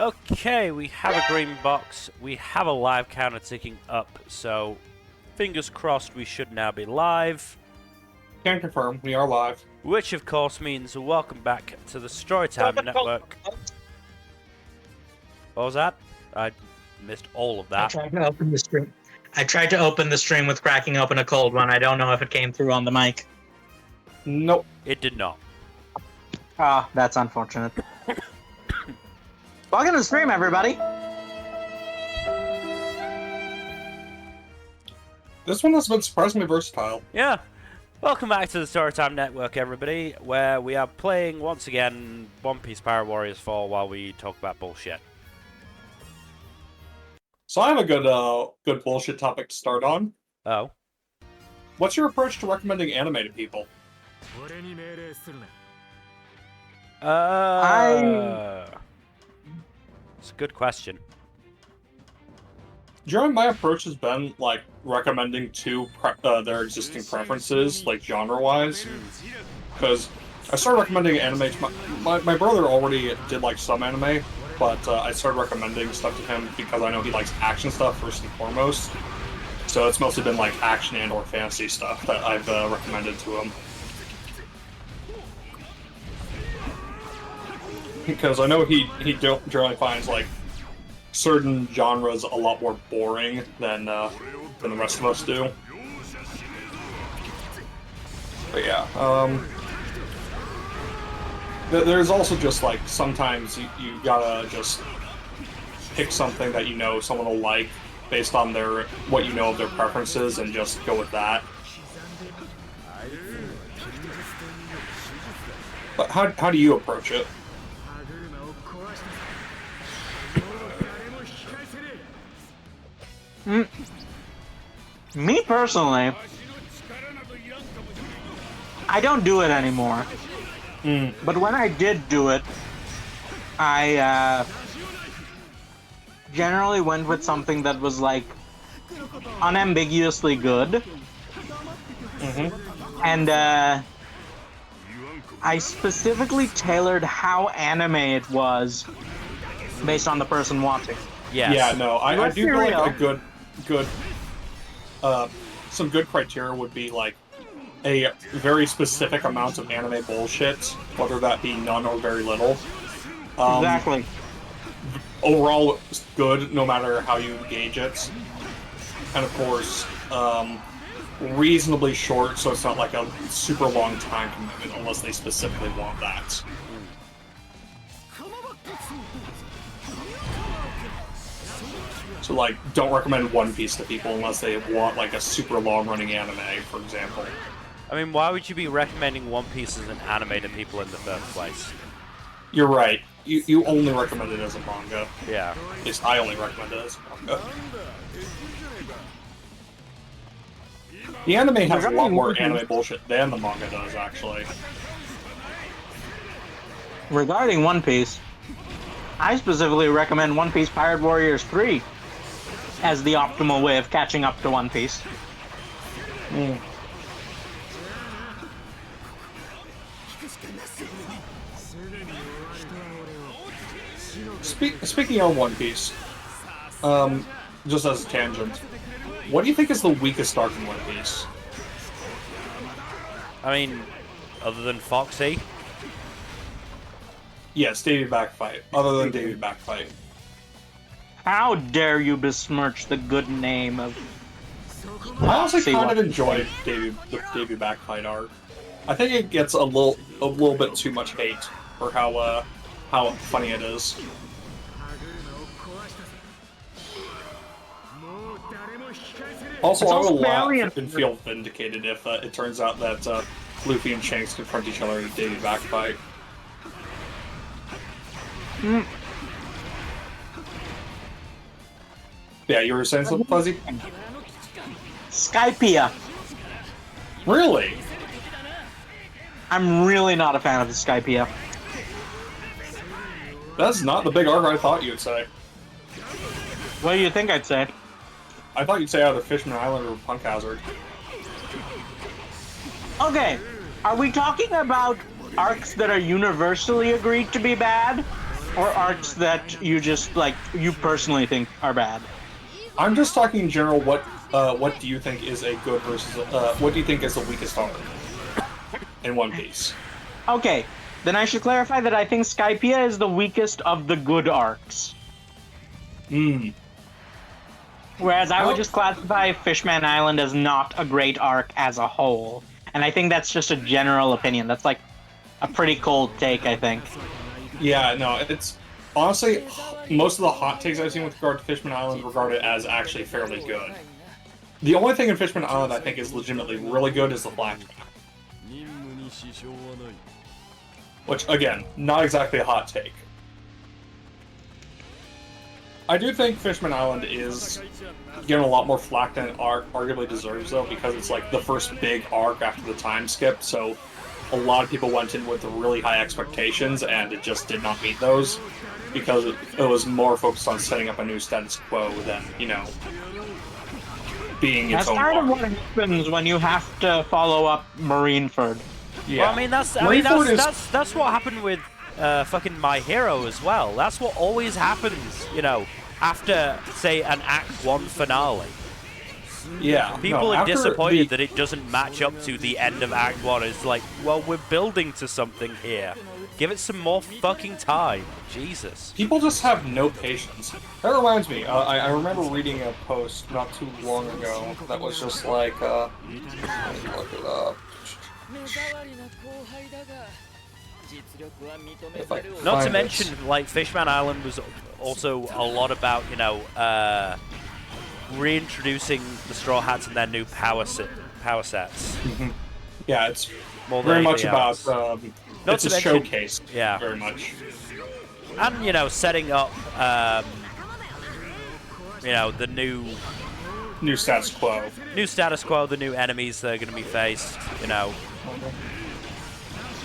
Okay, we have a green box. We have a live counter ticking up, so fingers crossed we should now be live. Can confirm, we are live. Which, of course, means welcome back to the Storytime Network. What was that? I missed all of that. I tried to open the stream with cracking open a cold one. I don't know if it came through on the mic. Nope. It did not. Ah, that's unfortunate. Welcome to the stream, everybody. This one has been surprisingly versatile. Yeah. Welcome back to the Storytime Network, everybody, where we are playing, once again, One Piece Pirate Warriors 4 while we talk about bullshit. So I have a good bullshit topic to start on. Oh. What's your approach to recommending anime to people? It's a good question. Generally, my approach has been, like, recommending to their existing preferences, like, genre-wise. Because I started recommending anime to my brother already did, like, some anime, but I started recommending stuff to him because I know he likes action stuff first and foremost. So it's mostly been, like, action and or fantasy stuff that I've recommended to him. Because I know he generally finds, like, certain genres a lot more boring than the rest of us do. But yeah, there's also just, like, sometimes you gotta just pick something that you know someone will like based on what you know of their preferences and just go with that. But how do you approach it? Me personally, I don't do it anymore. But when I did do it, I generally went with something that was, like, unambiguously good. And I specifically tailored how anime it was based on the person watching. Yes. Yeah, no, I do feel like some good criteria would be, like, a very specific amount of anime bullshit, whether that be none or very little. Exactly. Overall, it's good, no matter how you gauge it. And of course, reasonably short, so it's not like a super long time commitment, unless they specifically want that. So, like, don't recommend One Piece to people unless they want, like, a super long-running anime, for example. I mean, why would you be recommending One Piece as an anime to people in the first place? You're right. You only recommend it as a manga. Yeah. At least I only recommend it as a manga. The anime has a lot more anime bullshit than the manga does, actually. Regarding One Piece, I specifically recommend One Piece Pirate Warriors 3 as the optimal way of catching up to One Piece. Speaking of One Piece, just as a tangent, what do you think is the weakest arc in One Piece? I mean, other than Foxy? Yes, Davy Back Fight. Other than Davy Back Fight. How dare you besmirch the good name of... I honestly kind of enjoyed the Davy Back Fight arc. I think it gets a little bit too much hate for how funny it is. Also, I will laugh and feel vindicated if it turns out that Luffy and Shanks confront each other in a Davy Back Fight. Yeah, you were saying something, Fuzzy? Skypiea. Really? I'm really not a fan of the Skypiea. That's not the big arc I thought you'd say. What do you think I'd say? I thought you'd say either Fishman Island or Punk Hazard. Okay, are we talking about arcs that are universally agreed to be bad? Or arcs that you just, like, you personally think are bad? I'm just talking in general. What do you think is a good versus? What do you think is the weakest arc in One Piece? Okay, then I should clarify that I think Skypiea is the weakest of the good arcs. Hmm. Whereas I would just classify Fishman Island as not a great arc as a whole. And I think that's just a general opinion. That's like a pretty cold take, I think. Yeah, no, it's honestly most of the hot takes I've seen with regard to Fishman Island regard it as actually fairly good. The only thing in Fishman Island I think is legitimately really good is the flashback. Which, again, not exactly a hot take. I do think Fishman Island is getting a lot more flack than it arguably deserves, though, because it's like the first big arc after the time skip, so a lot of people went in with really high expectations, and it just did not meet those, because it was more focused on setting up a new status quo than, you know, being its own That's kind of arc. what happens when you have to follow up Marineford. Yeah. Well, I mean, that's what happened with fucking My Hero as well. That's what always happens, you know, after, say, an Act 1 finale. Yeah. People are disappointed that it doesn't match up to the end of Act 1. It's like, well, we're building to something here. Give it some more fucking time. Jesus. People just have no patience. That reminds me, I remember reading a post not too long ago that was just like, let me look it up. If I can Not to find mention, it. like, Fishman Island was also a lot about, you know, reintroducing the Straw Hats and their new power sets. Yeah, it's More than very much anything about, else. it's a mention- showcase, Yeah. very much. And, you know, setting up, you know, the new New status quo. the new enemies that are going to be faced, you know.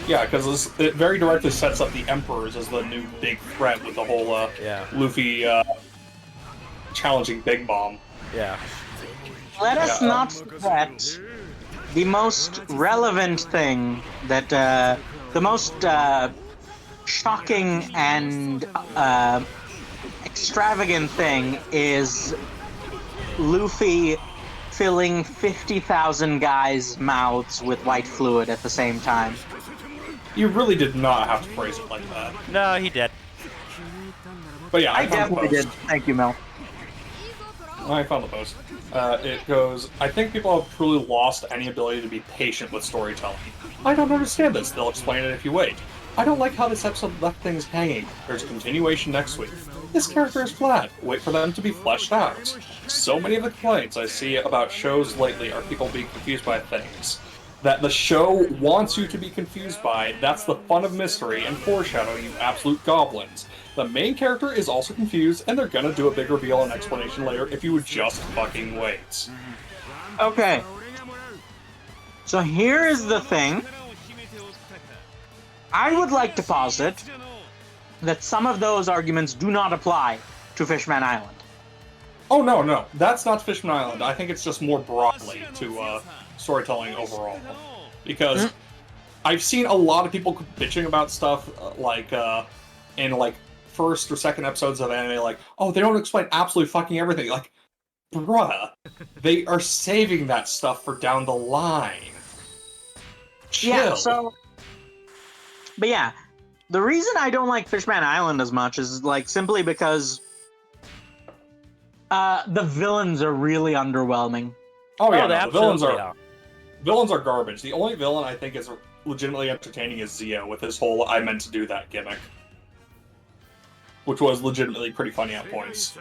Yeah, because it very directly sets up the Emperors as the new big threat with the whole Yeah. Luffy challenging Big Bomb. Yeah. Let us Yeah. not forget the most relevant thing that, the most shocking and extravagant thing is Luffy filling 50,000 guys' mouths with white fluid at the same time. You really did not have to phrase it like that. No, he did. But yeah, I found the definitely post. did. Thank you, Mel. I found the post. It goes, I think people have truly lost any ability to be patient with storytelling. I don't understand this. They'll explain it if you wait. I don't like how this episode left things hanging. There's a continuation next week. This character is flat. Wait for them to be fleshed out. So many of the complaints I see about shows lately are people being confused by things that the show wants you to be confused by. That's the fun of mystery and foreshadowing, you absolute goblins. The main character is also confused, and they're gonna do a big reveal and explanation later if you would just fucking wait. Okay. So here is the thing. I would like to posit that some of those arguments do not apply to Fishman Island. Oh, no. That's not Fishman Island. I think it's just more broadly to storytelling overall. Because I've seen a lot of people bitching about stuff in like first or second episodes of anime, like, oh, they don't explain absolutely fucking everything. Like, bruh, they are saving that stuff for down the line. Chill. Yeah, but yeah, the reason I don't like Fishman Island as much is like simply because the villains are really underwhelming. Oh yeah, they no, the villains absolutely are villains are garbage. The only villain I think is legitimately entertaining is Zio with his whole "I meant to do that" gimmick, which was legitimately pretty funny at points.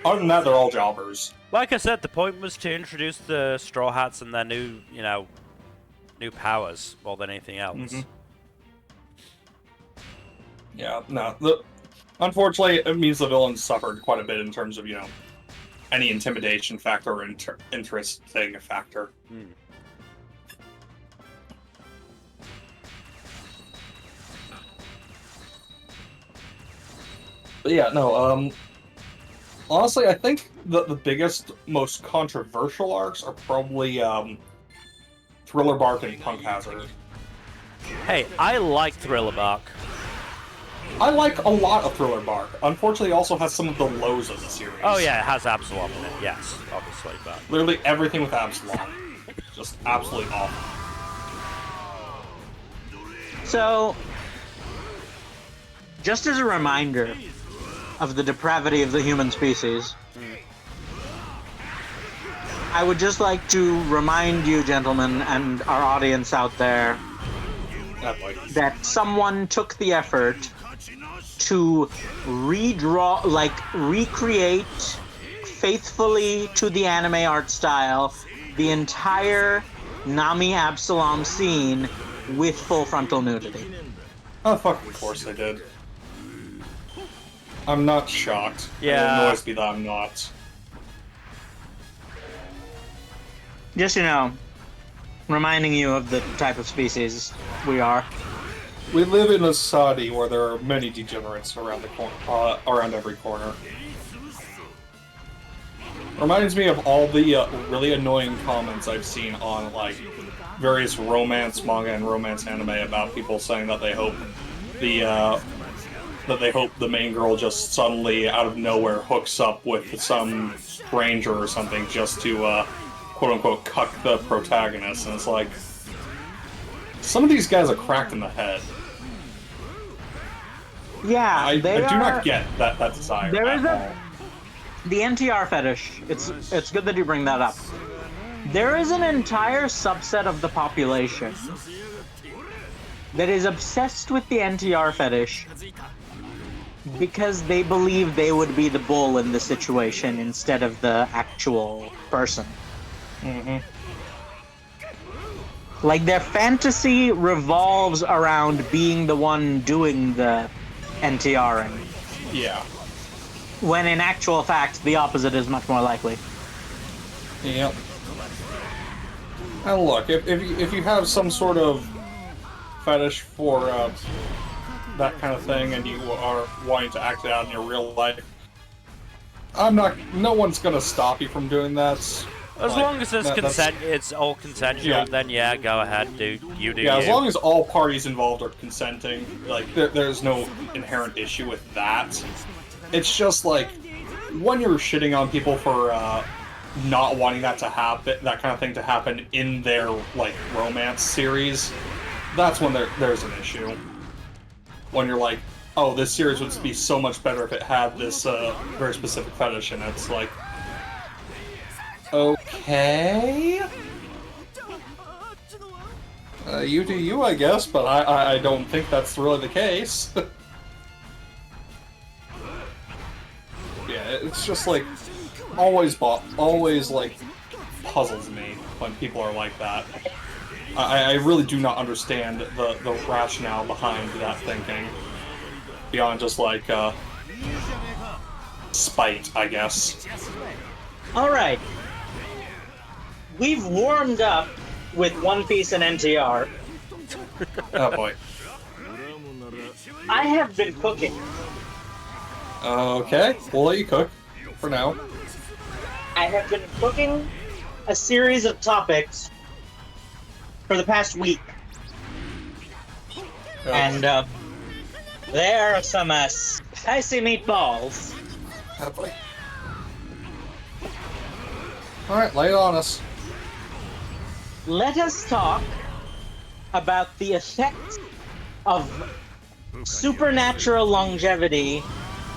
Other than that, they're all jobbers. Like I said, the point was to introduce the Straw Hats and their new, you know, new powers more than anything else. Mm-hmm. Yeah, no. Unfortunately, it means the villains suffered quite a bit in terms of, you know, any intimidation factor or interesting factor. Mm. But yeah, no, honestly, I think the biggest, most controversial arcs are probably, Thriller Bark and Punk Hazard. Hey, I like Thriller Bark. I like a lot of Thriller Bark. Unfortunately, it also has some of the lows of the series. Oh yeah, it has Absalom in it. Yes, obviously, but Literally everything with Absalom. Just absolutely awful. So, just as a reminder of the depravity of the human species, I would just like to remind you, gentlemen, and our audience out there, that someone took the effort to recreate faithfully to the anime art style the entire Nami Absalom scene with full frontal nudity. Oh, fucking course they did. I'm not shocked. Yeah. It annoys me that I'm not. Just, reminding you of the type of species we are. We live in a society where there are many degenerates around the around every corner. Reminds me of all the really annoying comments I've seen on like various romance manga and romance anime about people saying that they hope the main girl just suddenly out of nowhere hooks up with some stranger or something just to quote unquote cuck the protagonist, and it's like some of these guys are cracked in the head. Yeah, I do not get that desire. There is all. the NTR fetish. It's good that you bring that up. There is an entire subset of the population that is obsessed with the NTR fetish because they believe they would be the bull in the situation instead of the actual person. Mm-hmm. Like, their fantasy revolves around being the one doing the NTRing. Yeah. When in actual fact, the opposite is much more likely. Yep. And look, if you have some sort of fetish for that kind of thing, and you are wanting to act it out in your real life, no one's gonna stop you from doing that. as long as it's it's all consensual, Yeah. then yeah, go ahead, dude. You do. Yeah, as you. long as all parties involved are consenting, like there's no inherent issue with that. It's just like when you're shitting on people for not wanting that to happen, that kind of thing to happen in their like romance series, that's when there's an issue. When you're like, oh, this series would be so much better if it had this very specific fetish, and it's like, okay. You do you, I guess, but I don't think that's really the case. Yeah, it's just like always like puzzles me when people are like that. I really do not understand the rationale behind that thinking beyond just like spite, I guess. All right. We've warmed up with One Piece and NTR. Oh boy. I have been cooking. Okay, we'll let you cook for now. I have been cooking a series of topics for the past week. Oh. And there are some spicy meatballs. Oh boy. Alright, lay it on us. Let us talk about the effect of supernatural longevity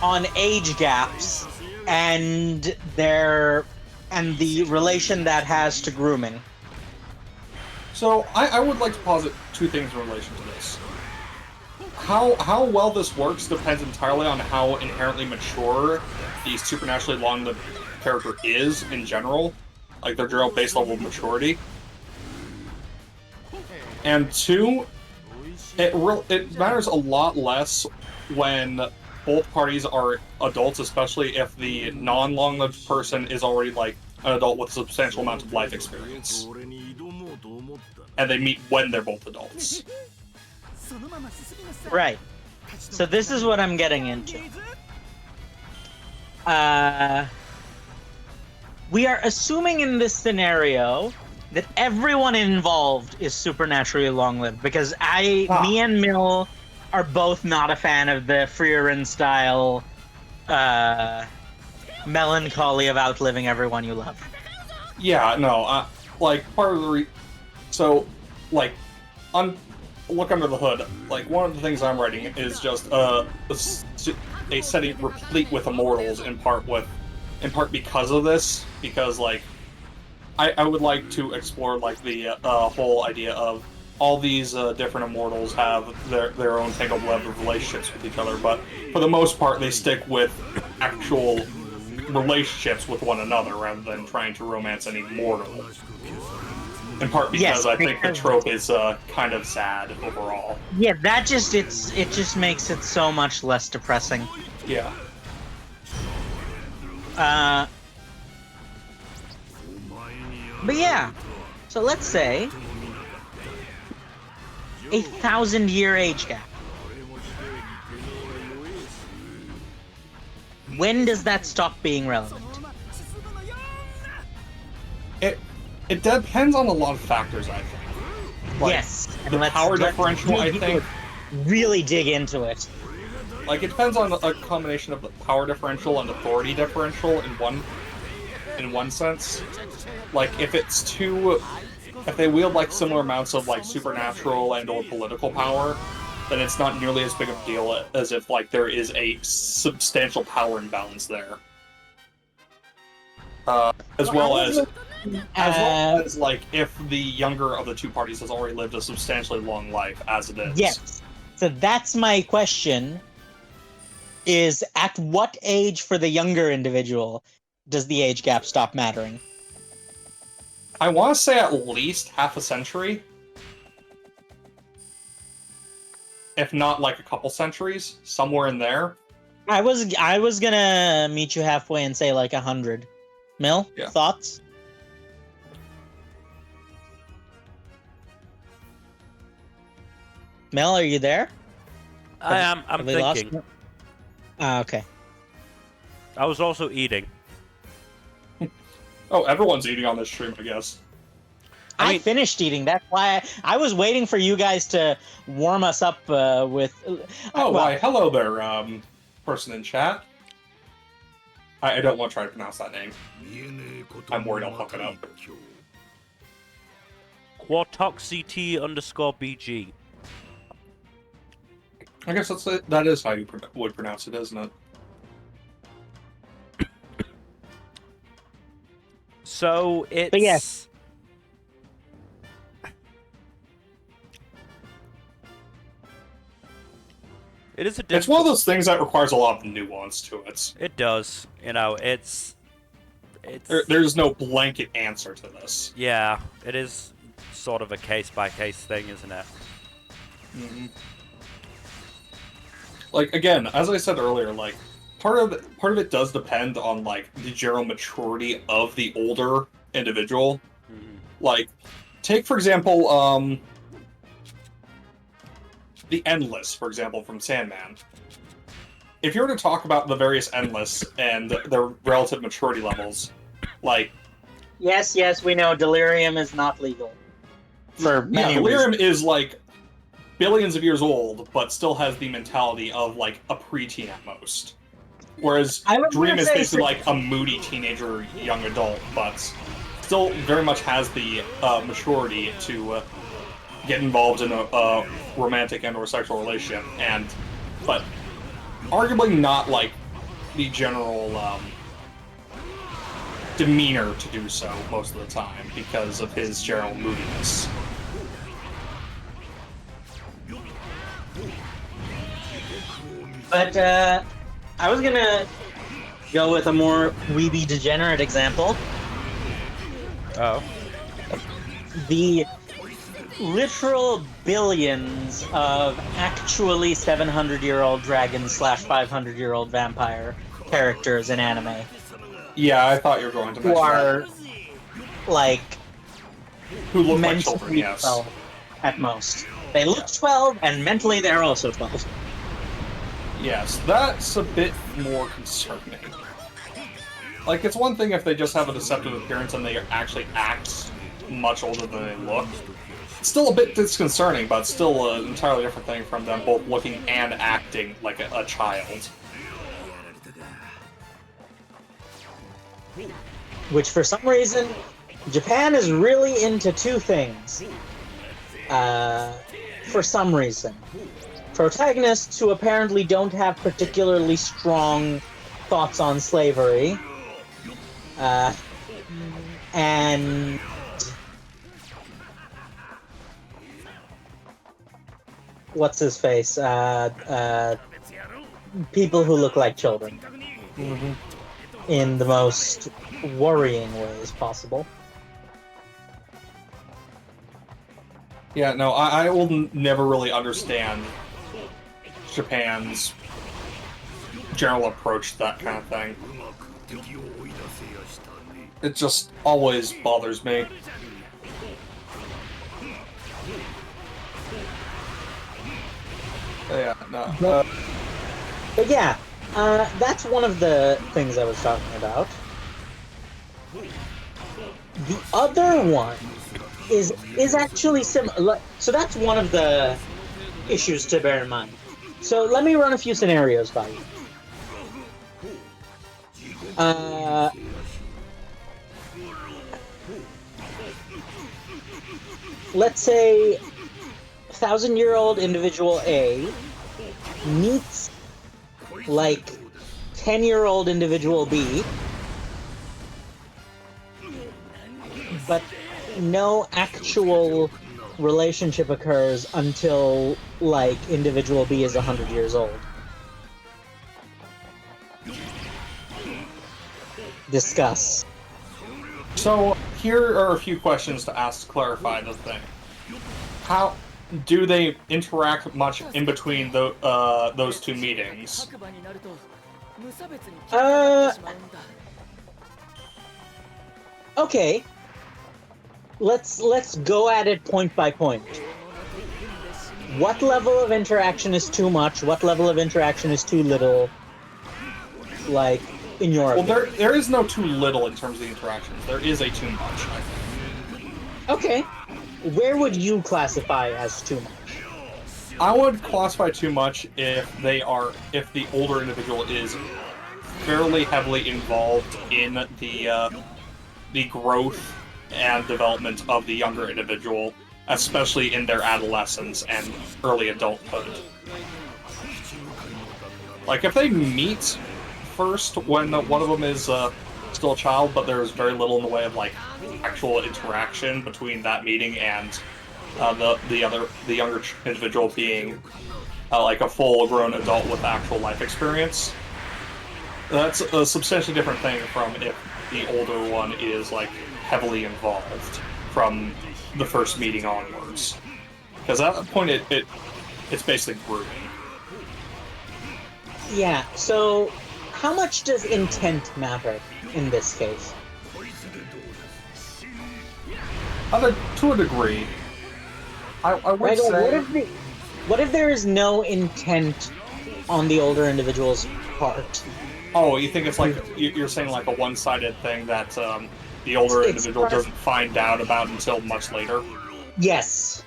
on age gaps and the relation that has to grooming. So, I would like to posit two things in relation to this. How well this works depends entirely on how inherently mature the supernaturally long-lived character is in general, like their general base level of maturity. And two, it matters a lot less when both parties are adults, especially if the non-long-lived person is already like an adult with a substantial amount of life experience. And they meet when they're both adults. Right. So this is what I'm getting into. We are assuming in this scenario that everyone involved is supernaturally long-lived, because me and Mill are both not a fan of the Frieren style melancholy of outliving everyone you love. Yeah, no, like, part of the so, like, look under the hood, like, one of the things I'm writing is just, a setting replete with immortals, in part because of this, because, like, I would like to explore, like, the, whole idea of all these, different immortals have their own tangled web of relationships with each other, but for the most part, they stick with actual relationships with one another rather than trying to romance any mortal. In part because I think the trope is kind of sad overall. Yeah, it just makes it so much less depressing. Yeah. But yeah, so let's say 1,000-year age gap. When does that stop being relevant? It depends on a lot of factors, I think. Like, yes. The power differential, I think. Really dig into it. Like, it depends on a combination of the power differential and authority differential in one sense. Like, if they wield, like, similar amounts of, like, supernatural and or political power, then it's not nearly as big of a deal as if, like, there is a substantial power imbalance there. As well as, like, if the younger of the two parties has already lived a substantially long life, as it is. Yes. So that's my question, is at what age for the younger individual does the age gap stop mattering? I want to say at least half a century. If not, like, a couple centuries. Somewhere in there. I was gonna meet you halfway and say, like, 100. Mil, Yeah. Thoughts? Mel, are you there? I am. I'm Have we lost thinking. you? Okay. I was also eating. Oh, everyone's eating on this stream, I guess. I mean- finished eating. That's why I was waiting for you guys to warm us up with. Oh, well, why, hello there, person in chat. I don't want to try to pronounce that name. I'm worried I'll fuck it up. Quartoxct_BG. I guess that is how you would pronounce it, isn't it? So it's. But yes. It is a. It's one of those things that requires a lot of nuance to it. It does. You know, it's. There's no blanket answer to this. Yeah, it is sort of a case-by-case thing, isn't it? Mm-hmm. Like, again, as I said earlier, like, part of it does depend on, like, the general maturity of the older individual. Mm-hmm. Like, take, for example, the Endless, for example, from Sandman. If you were to talk about the various Endless and their relative maturity levels, like... Yes, we know delirium is not legal. For many delirium reasons. is, like, billions of years old, but still has the mentality of, like, a preteen at most. Whereas Dream is basically like a moody teenager, young adult, but still very much has the maturity to get involved in a romantic and or sexual relationship, but arguably not, like, the general demeanor to do so most of the time because of his general moodiness. But I was gonna go with a more weeby degenerate example. Oh. The literal billions of actually 700-year-old dragon / 500-year-old vampire characters in anime. Yeah, I thought you were going to mention Who are, like, who look like mentally children, yes. 12 at most. They look 12, and mentally they're also 12. Yes, that's a bit more concerning. Like, it's one thing if they just have a deceptive appearance and they actually act much older than they look. still a bit disconcerting, but still an entirely different thing from them both looking and acting like a child. Which, for some reason, Japan is really into two things. For some reason. Protagonists who apparently don't have particularly strong thoughts on slavery. And... what's his face? People who look like children. Mm-hmm. In the most worrying ways possible. Yeah, no, I will never really understand Japan's general approach to that kind of thing. It just always bothers me. Yeah, no. But yeah, that's one of the things I was talking about. The other one is actually similar. So that's one of the issues to bear in mind. So let me run a few scenarios by you. Let's say 1,000-year-old individual A meets like 10-year-old individual B, but no actual relationship occurs until like individual B is 100 years old. Discuss. So here are a few questions to ask to clarify the thing. How do they interact much in between those two meetings? Okay. Let's go at it point by point. What level of interaction is too much? What level of interaction is too little? Like, in your opinion? There is no too little in terms of the interactions. There is a too much, I think. Okay. Where would you classify as too much? I would classify too much if the older individual is fairly heavily involved in the growth and development of the younger individual, especially in their adolescence and early adulthood. Like, if they meet first when one of them is still a child, but there's very little in the way of, like, actual interaction between that meeting and the younger individual being like a full-grown adult with actual life experience, that's a substantially different thing from if the older one is, like, heavily involved from the first meeting onwards. Because at that point, it's basically grooming. Yeah, so how much does intent matter in this case? To a degree. I would right, say... What if there is no intent on the older individual's part? Oh, you think it's like, you're saying like a one-sided thing that the older individual doesn't find out about until much later? Yes.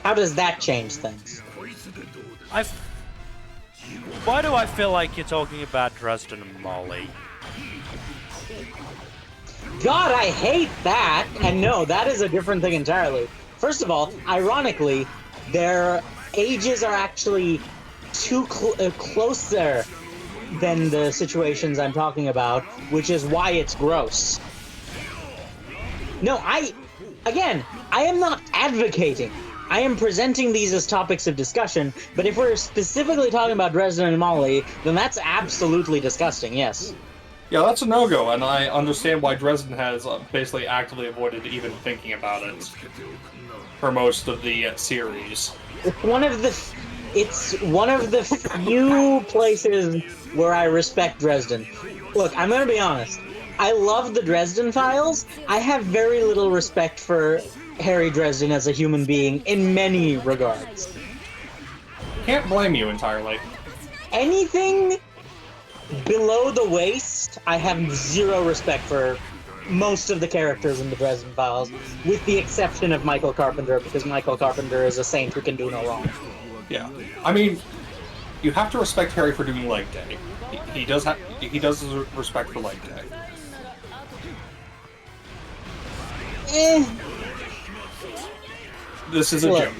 How does that change things? Why do I feel like you're talking about Dresden and Molly? God, I hate that! And no, that is a different thing entirely. First of all, ironically, their ages are actually closer than the situations I'm talking about, which is why it's gross. No, I am not advocating. I am presenting these as topics of discussion, but if we're specifically talking about Dresden and Molly, then that's absolutely disgusting, yes. Yeah, that's a no-go, and I understand why Dresden has basically actively avoided even thinking about it for most of the series. It's one of the few places where I respect Dresden. Look, I'm gonna be honest. I love the Dresden Files. I have very little respect for Harry Dresden as a human being in many regards. Can't blame you entirely. Anything below the waist, I have zero respect for most of the characters in the Dresden Files, with the exception of Michael Carpenter, because Michael Carpenter is a saint who can do no wrong. Yeah, I mean, you have to respect Harry for doing leg day. He does deserve respect for leg day. This is a joke.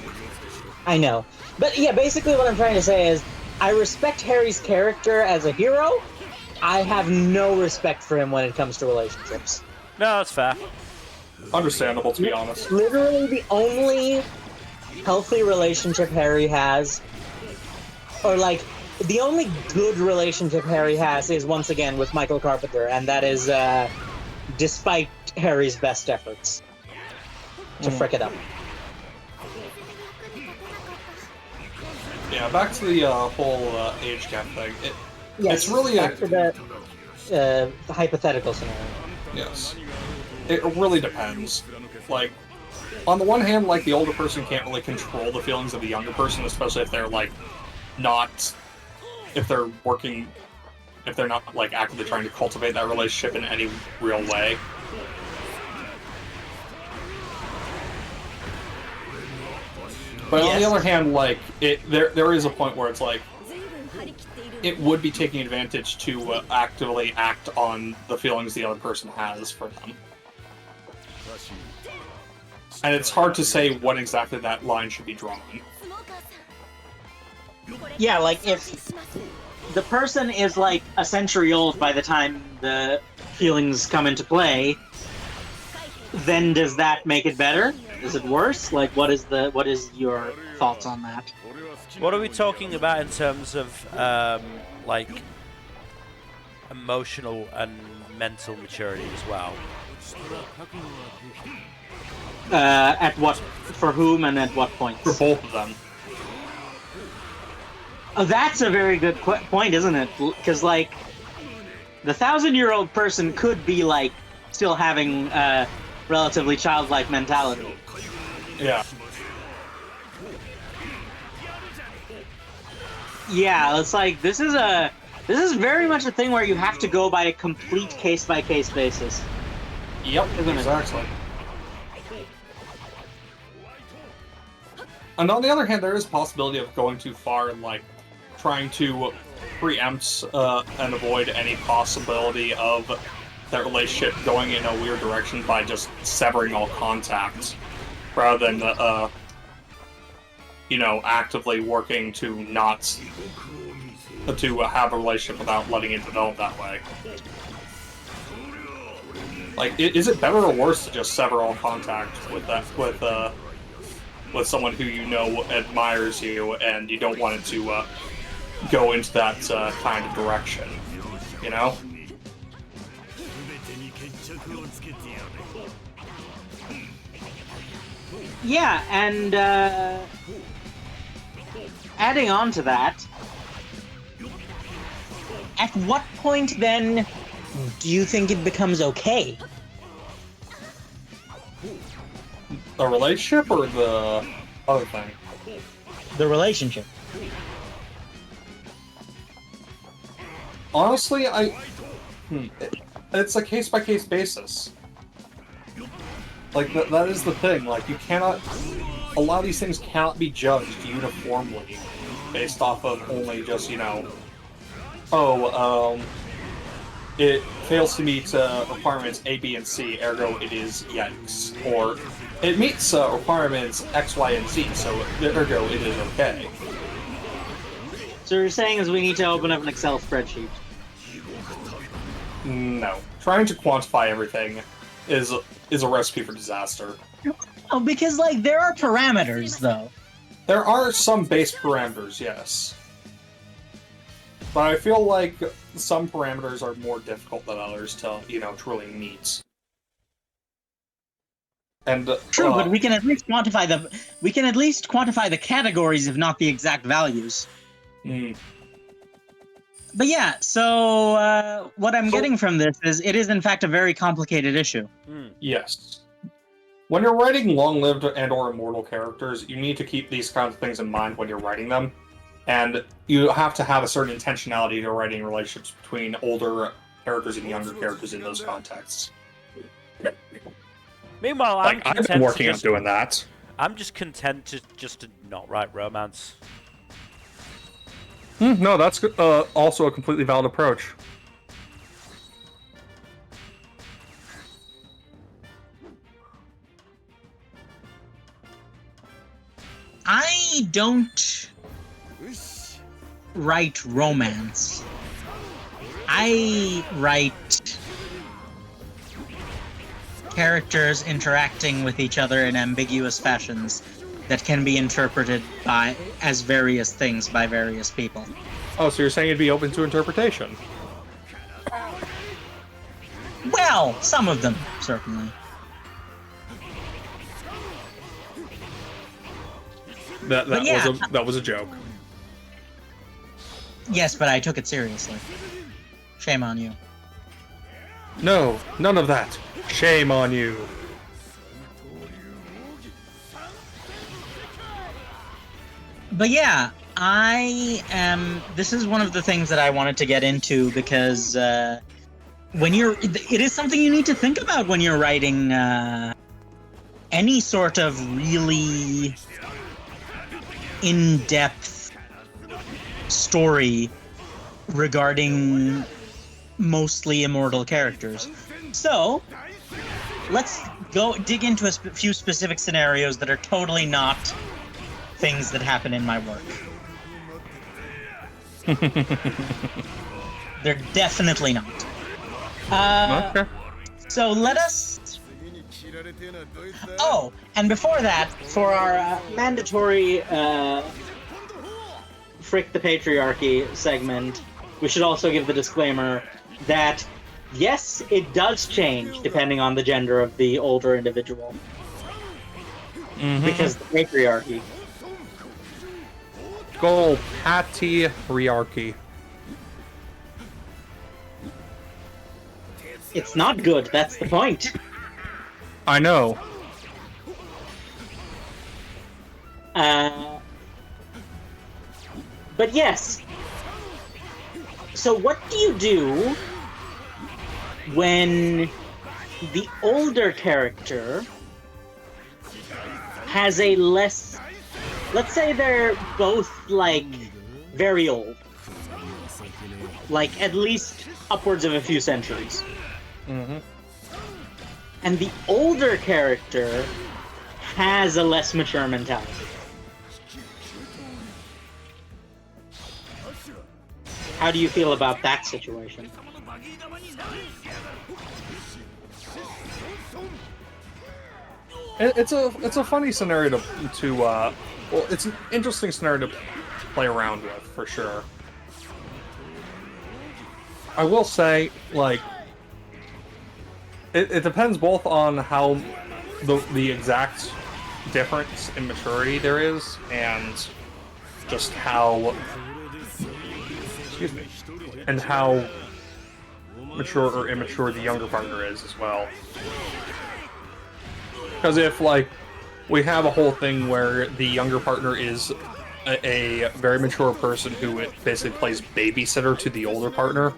I know. But yeah, basically what I'm trying to say is, I respect Harry's character as a hero. I have no respect for him when it comes to relationships. No, that's fair. Understandable, to be honest. Literally the only healthy relationship Harry has, or like, the only good relationship Harry has is, once again, with Michael Carpenter, and that is despite Harry's best efforts to frick it up. Yeah, back to the whole age gap thing. Yes, it's really back to the hypothetical scenario. Yes. It really depends. Like, on the one hand, like, the older person can't really control the feelings of the younger person, especially if they're, like, if they're not, like, actively trying to cultivate that relationship in any real way. But on the other hand, like, there is a point where it's like, it would be taking advantage to actively act on the feelings the other person has for them. And it's hard to say when exactly that line should be drawn. Yeah, like, if the person is, like, a century old by the time the feelings come into play, then does that make it better? Is it worse? Like, what is your thoughts on that? What are we talking about in terms of, like, emotional and mental maturity as well? At what, for whom and at what points? For both of them. Oh, that's a very good point, isn't it? Because, like, the 1,000-year-old person could be, like, still having relatively childlike mentality. Yeah. Yeah, it's like, this is very much a thing where you have to go by a complete case-by-case basis. Yep, exactly. And on the other hand, there is a possibility of going too far and, like, trying to preempt and avoid any possibility of that relationship going in a weird direction by just severing all contact, rather than, actively working to have a relationship without letting it develop that way. Like, is it better or worse to just sever all contact with someone who you know admires you and you don't want it to go into that kind of direction, you know? Yeah, and adding on to that, at what point then do you think it becomes okay? The relationship or the other thing? The relationship. Honestly, it's a case-by-case basis. Like, that is the thing. Like, you cannot... A lot of these things cannot be judged uniformly based off of only just, it fails to meet requirements A, B, and C, ergo it is yikes. Or, it meets requirements X, Y, and Z, so ergo it is okay. So you're saying is we need to open up an Excel spreadsheet? No. Trying to quantify everything is a recipe for disaster. Oh, because, like, there are parameters, though. There are some base parameters, yes. But I feel like some parameters are more difficult than others to, truly meet. And True, but we can at least quantify the categories, if not the exact values. But yeah, so what I'm getting from this is it is in fact a very complicated issue. Yes. When you're writing long-lived and/or immortal characters, you need to keep these kinds of things in mind when you're writing them. And you have to have a certain intentionality to writing relationships between older characters and younger characters in those contexts. Meanwhile, I'm Like, I've content been working to on just, doing that. I'm just content to just to not write romance. No, that's also a completely valid approach. I don't write romance. I write characters interacting with each other in ambiguous fashions that can be interpreted as various things by various people. Oh, so you're saying it'd be open to interpretation? Well, some of them, certainly. That was a joke. Yes, but I took it seriously. Shame on you. No, none of that. Shame on you. But yeah, this is one of the things that I wanted to get into because it is something you need to think about when you're writing any sort of really in-depth story regarding mostly immortal characters. So, let's go dig into a few specific scenarios that are totally not things that happen in my work. They're definitely not. Okay. So let us... Oh, and before that, for our mandatory Frick the Patriarchy segment, we should also give the disclaimer that, yes, it does change depending on the gender of the older individual. Mm-hmm. Because the patriarchy. Go patriarchy. It's not good, that's the point. I know. But yes. So what do you do when the older character has a less... Let's say they're both, like, very old. Like, at least upwards of a few centuries. Mm-hmm. And the older character has a less mature mentality. How do you feel about that situation? It's a funny scenario to well, it's an interesting scenario to play around with for sure. I will say, like, it depends both on how the exact difference in maturity there is, and just how, excuse me, and how mature or immature the younger partner is as well. Because if, like, we have a whole thing where the younger partner is a very mature person who basically plays babysitter to the older partner,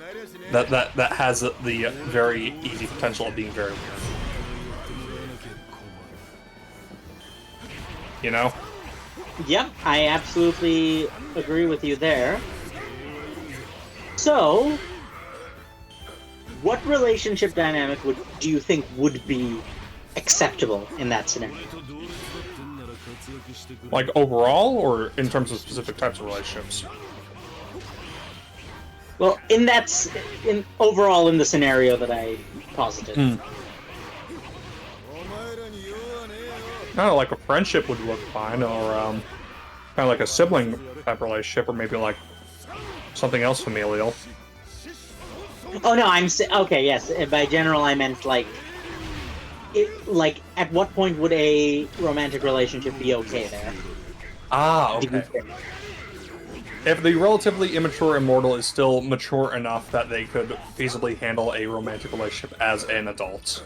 that has the very easy potential of being very weird. You know? Yep, I absolutely agree with you there. So, what relationship dynamic do you think would be acceptable in that scenario? Like, overall, or in terms of specific types of relationships? Well, overall in the scenario that I posited. I don't know, like a friendship would look fine, or kind of like a sibling type relationship, or maybe like something else familial. Oh no, okay. Yes, by general I meant like, at what point would a romantic relationship be okay there? Ah, okay. If the relatively immature immortal is still mature enough that they could feasibly handle a romantic relationship as an adult.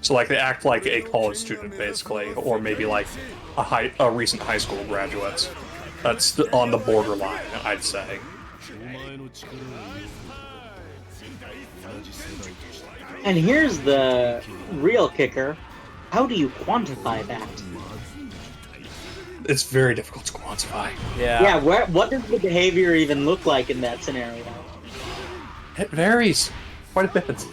So, like, they act like a college student, basically, or maybe like a recent high school graduate. That's on the borderline, I'd say. And here's the real kicker. how do you quantify that? It's very difficult to quantify. Yeah. Yeah, what does the behavior even look like in that scenario? It varies quite a bit.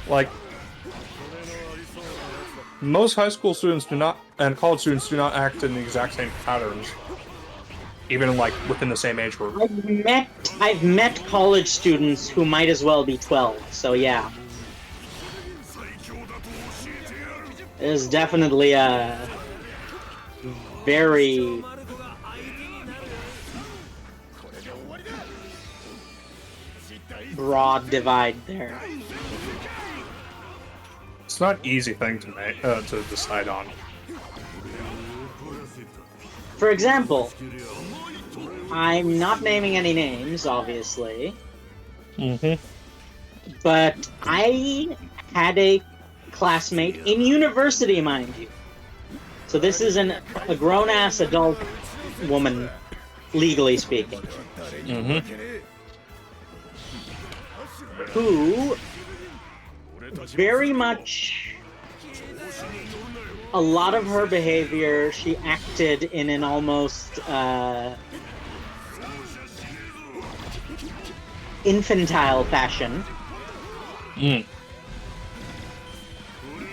Like, most high school students do not, and college students do not act in the exact same patterns, even like within the same age group. I've met college students who might as well be 12, so yeah. There's definitely a very broad divide there. It's not an easy thing to make to decide on. For example, I'm not naming any names, obviously, but I had a classmate in university, mind you. So this is a grown-ass adult woman, legally speaking, who very much, a lot of her behavior, she acted in an almost infantile fashion.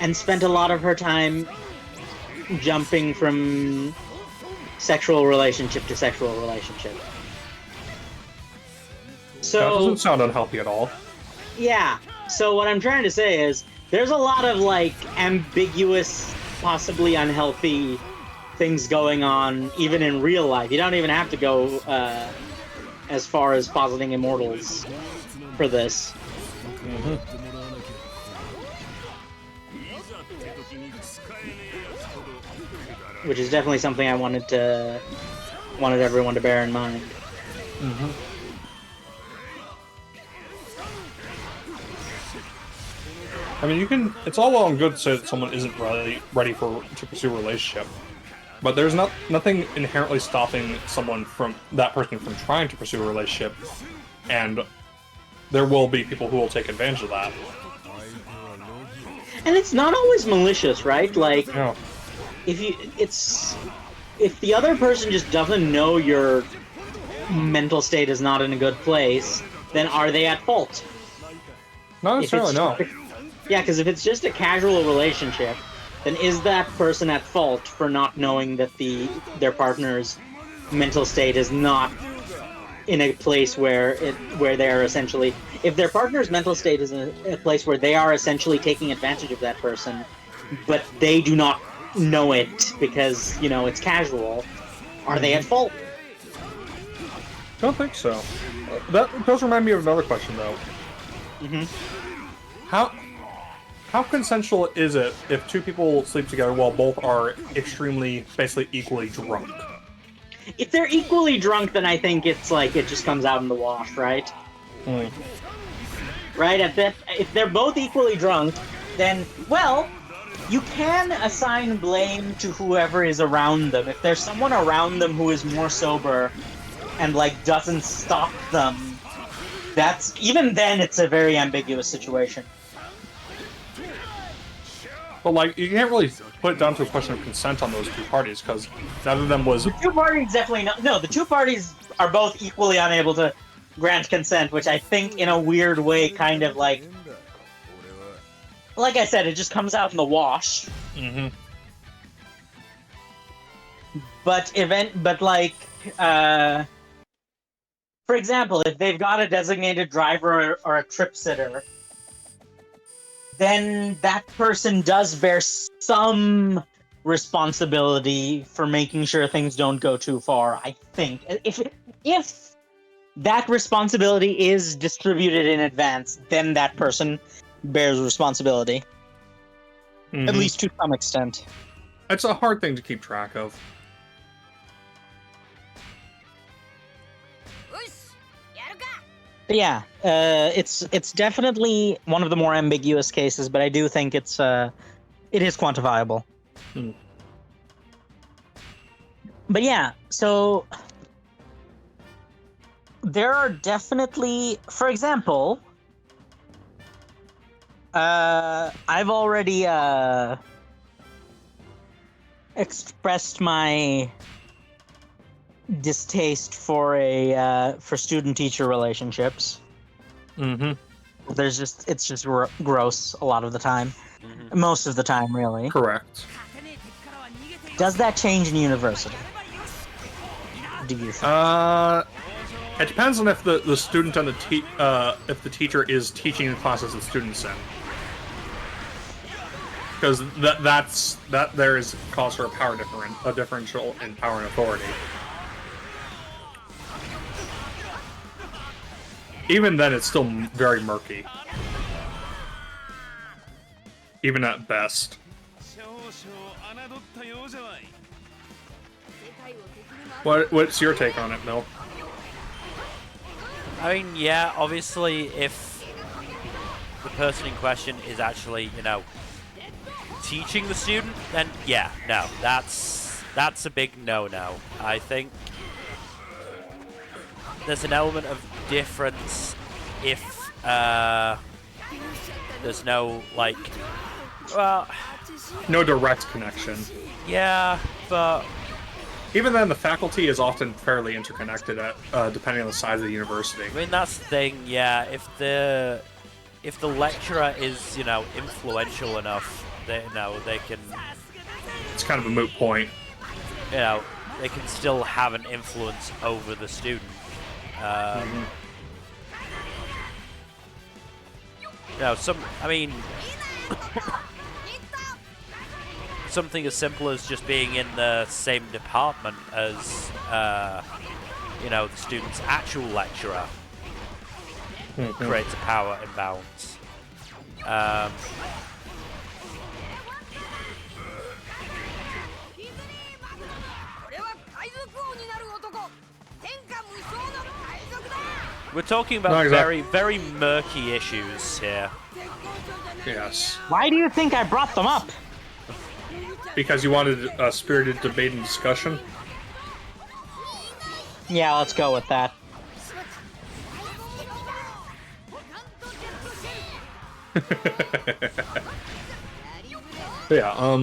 And spent a lot of her time jumping from sexual relationship to sexual relationship. So That doesn't sound unhealthy at all. yeah. So what I'm trying to say is there's a lot of like ambiguous, possibly unhealthy things going on even in real life. You don't even have to go as far as positing immortals for this. Which is definitely something I wanted everyone to bear in mind. I mean, it's all well and good to say that someone isn't ready to pursue a relationship, but there's nothing inherently stopping that person from trying to pursue a relationship, and there will be people who will take advantage of that. And it's not always malicious, right? Like, Yeah. if the other person just doesn't know your mental state is not in a good place, then are they at fault? Not necessarily, no. Yeah, because if it's just a casual relationship, then is that person at fault for not knowing that their partner's mental state is not in a place where they're essentially, if their partner's mental state is in a place where they are essentially taking advantage of that person, but they do not know it because, it's casual, are they at fault? I don't think so. That does remind me of another question, though. How consensual is it if two people sleep together while both are basically equally drunk? If they're equally drunk, then I think it's like it just comes out in the wash, right? Right? If they're both equally drunk, then, well, you can assign blame to whoever is around them. If there's someone around them who is more sober and, doesn't stop them, even then it's a very ambiguous situation. But, you can't really put it down to a question of consent on those two parties, because neither of them was... The two parties definitely not. No, the two parties are both equally unable to grant consent, which I think, in a weird way, kind of like I said, it just comes out in the wash. But for example, if they've got a designated driver or a trip sitter, then that person does bear some responsibility for making sure things don't go too far, I think. If that responsibility is distributed in advance, then that person bears responsibility. At least to some extent. It's a hard thing to keep track of. But yeah, it's definitely one of the more ambiguous cases, but I do think it is quantifiable. But yeah, so there are definitely, for example, I've already expressed my distaste for for student-teacher relationships. Mm-hmm. It's just gross a lot of the time. Most of the time, really. Correct. Does that change in university? Do you think? It depends on if the student and if the teacher is teaching the classes the students in. Because that there is cause for a differential in power and authority. Even then, it's still very murky. Even at best. What's your take on it, Mil? I mean, yeah, obviously, if the person in question is actually, you know, teaching the student, then yeah, no, that's a big no-no. I think there's an element of difference if there's no, like, well, no direct connection. Yeah, but even then, the faculty is often fairly interconnected, depending on the size of the university. I mean, that's the thing. Yeah, if the lecturer is, you know, influential enough, they can. It's kind of a moot point. You know, they can still have an influence over the student. You know, something as simple as just being in the same department as, you know, the student's actual lecturer creates a power imbalance. We're talking about very, very murky issues here. Yes. Why do you think I brought them up? Because you wanted a spirited debate and discussion? Yeah, let's go with that. Yeah,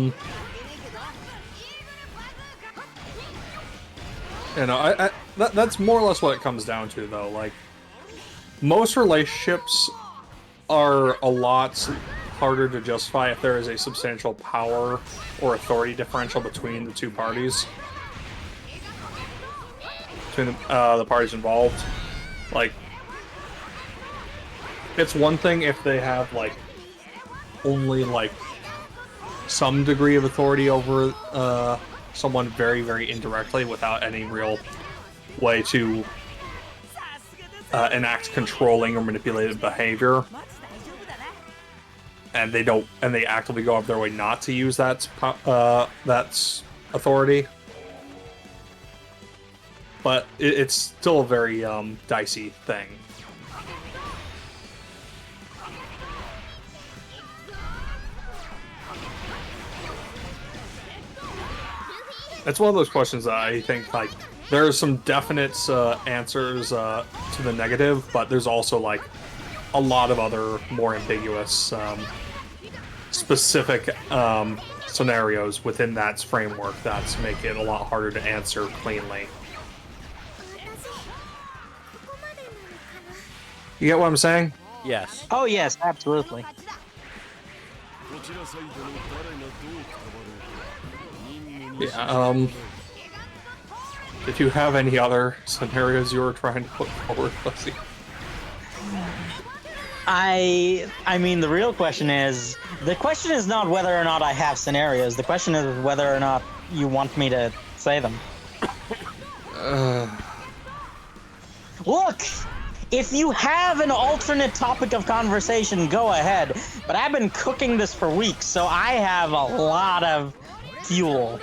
you know, that's more or less what it comes down to, though. Like, most relationships are a lot harder to justify if there is a substantial power or authority differential between the two parties. Between the parties involved. Like, it's one thing if they have, like, only, like, some degree of authority over someone very, very indirectly without any real way to enact controlling or manipulative behavior. And they actively go out of their way not to use that's authority. But it's still a very dicey thing. It's one of those questions that I think, like, there are some definite answers to the negative, but there's also, like, a lot of other more ambiguous, specific scenarios within that framework that make it a lot harder to answer cleanly. You get what I'm saying? Yes. Oh yes, absolutely. Yeah, did you have any other scenarios you were trying to put forward, Fuzzy? I mean, the real question is, not whether or not I have scenarios. The question is whether or not you want me to say them. Look, if you have an alternate topic of conversation, go ahead. But I've been cooking this for weeks, so I have a lot of fuel.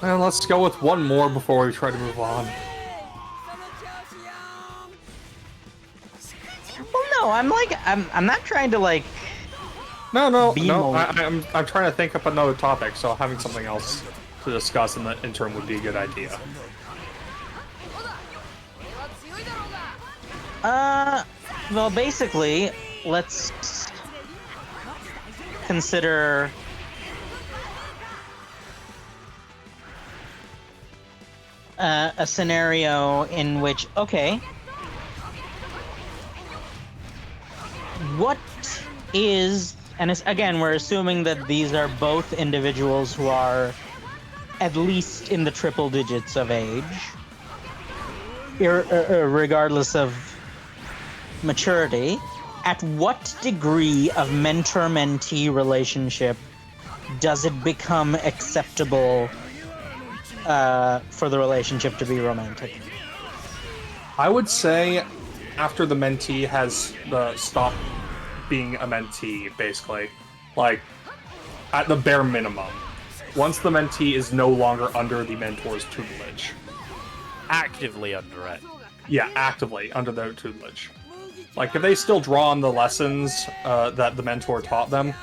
Well, let's go with one more before we try to move on. Well, no, I'm not trying to, like... No, I'm trying to think up another topic, so having something else to discuss in the interim would be a good idea. Well, basically, let's consider a scenario in which, okay, what is, and it's, again, we're assuming that these are both individuals who are at least in the triple digits of age, regardless of maturity. At what degree of mentor-mentee relationship does it become acceptable for the relationship to be romantic? I would say after the mentee has stopped being a mentee, basically. Like, at the bare minimum. Once the mentee is no longer under the mentor's tutelage. Actively under it. Yeah, actively under their tutelage. Like, if they still draw on the lessons that the mentor taught them,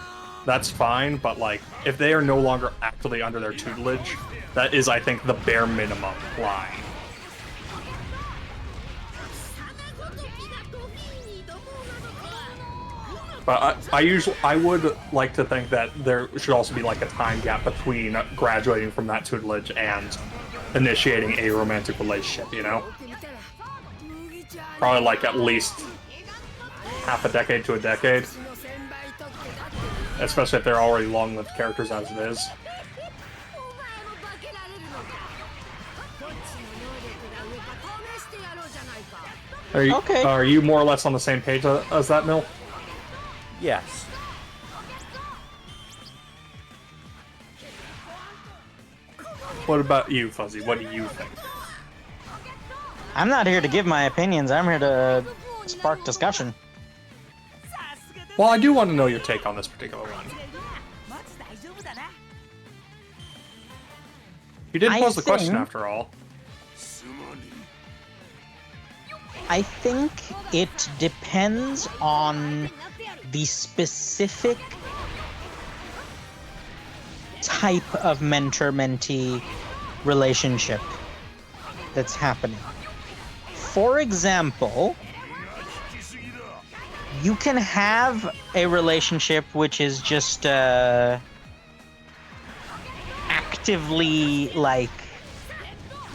that's fine, but, like, if they are no longer actively under their tutelage, that is, I think, the bare minimum line. But I would like to think that there should also be, like, a time gap between graduating from that tutelage and initiating a romantic relationship, you know? Probably, like, at least half a decade to a decade. Especially if they're already long-lived characters as it is. Are you more or less on the same page as that, Mill? Yes. What about you, Fuzzy? What do you think? I'm not here to give my opinions. I'm here to spark discussion. Well, I do want to know your take on this particular one. You did pose the question after all. I think it depends on the specific type of mentor-mentee relationship that's happening. For example, you can have a relationship which is just actively, like,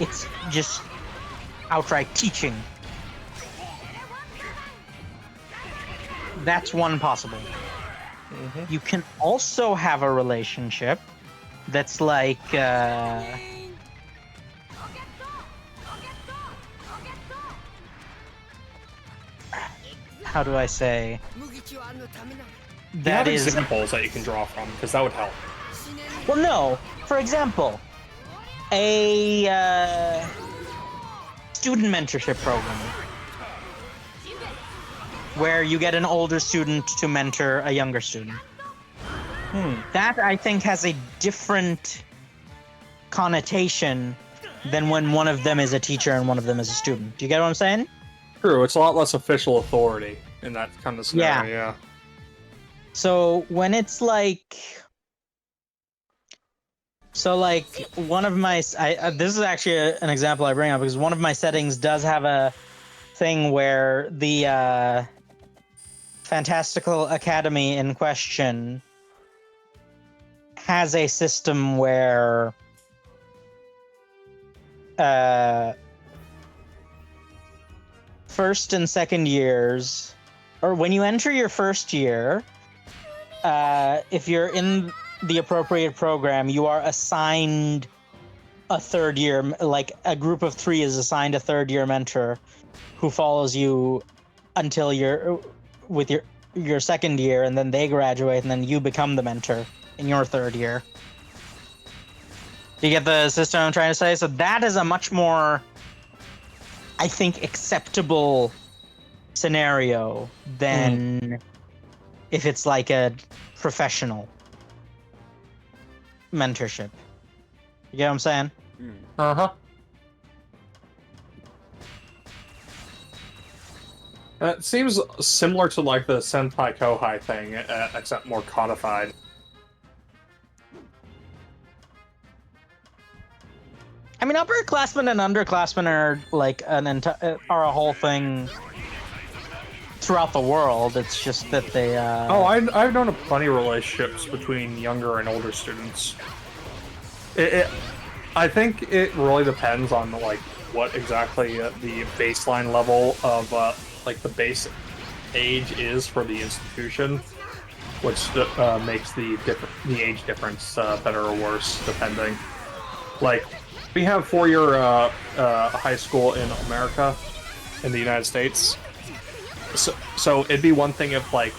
it's just outright teaching. That's one possibility. Mm-hmm. You can also have a relationship that's like, how do I say? That is examples that you can draw from, because that would help. Well, no. For example, a student mentorship program where you get an older student to mentor a younger student. That, I think, has a different connotation than when one of them is a teacher and one of them is a student. Do you get what I'm saying? True, it's a lot less official authority in that kind of scenario, yeah. So when it's like... So, like, one of my... this is actually an example I bring up, because one of my settings does have a thing where the Fantastical Academy in question has a system where first and second years, or when you enter your first year, if you're in the appropriate program, you are assigned a third year, like a group of 3 is assigned a third year mentor who follows you until you're with your second year, and then they graduate, and then you become the mentor in your third year. Do you get the system I'm trying to say? So that is a much more, I think, acceptable scenario than if it's like a professional mentorship. You get what I'm saying? Uh-huh. It seems similar to, like, the Senpai Kohai thing, except more codified. I mean, upperclassmen and underclassmen are, like, are a whole thing throughout the world. It's just that they. Oh, I've known of plenty of relationships between younger and older students. I think it really depends on like what exactly the baseline level of like the base age is for the institution, which makes the age difference better or worse depending. Like we have 4-year high school in America, in the United States. So it'd be one thing if like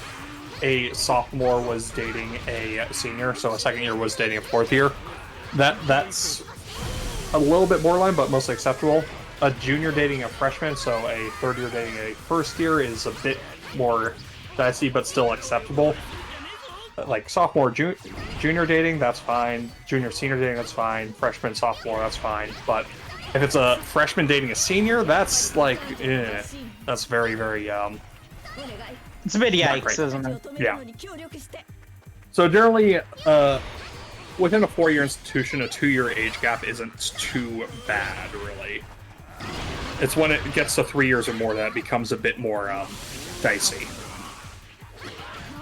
a sophomore was dating a senior, so a second year was dating a fourth year. That's a little bit borderline, but mostly acceptable. A junior dating a freshman, so a third year dating a first year is a bit more dicey, but still acceptable. Like sophomore, junior dating, that's fine. Junior, senior dating, that's fine. Freshman, sophomore, that's fine. But if it's a freshman dating a senior, that's like, that's very, very, it's a bit yikes, isn't it? Yeah. So generally, within a 4-year institution, a 2-year age gap isn't too bad, really. It's when it gets to 3 years or more that it becomes a bit more dicey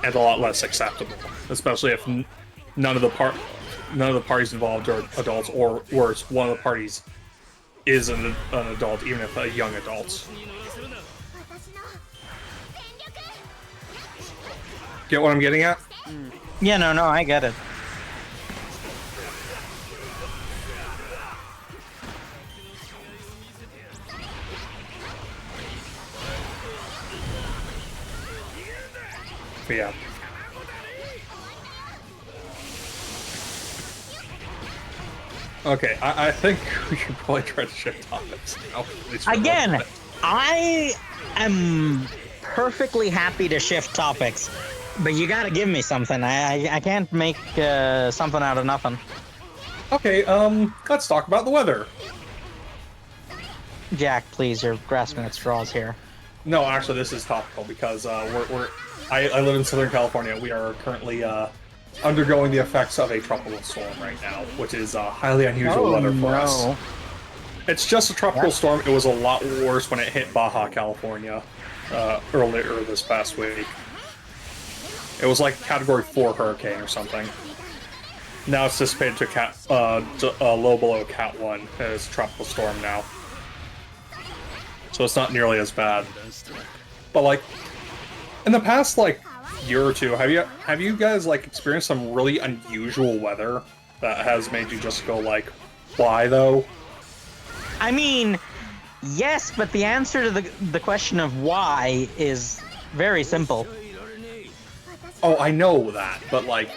and a lot less acceptable, especially if none of the parties involved are adults, or worse, one of the parties is an adult, even if a young adult. Get what I'm getting at? Yeah, no, I get it. But yeah. Okay, I think we should probably try to shift topics now. Again, I am perfectly happy to shift topics, but you gotta give me something. I can't make something out of nothing. Okay, let's talk about the weather. Jack, please, you're grasping at straws here. No, actually, this is topical because I live in Southern California. We are currently undergoing the effects of a tropical storm right now, which is highly unusual weather for us. It's just a tropical storm. It was a lot worse when it hit Baja California earlier this past week. It was like Category 4 hurricane or something. Now it's dissipated to low below Cat 1. It's a tropical storm now. So it's not nearly as bad. But like, in the past like year or two, have you guys like experienced some really unusual weather that has made you just go like, why though? I mean, yes, but the answer to the question of why is very simple. Oh, I know that, but like,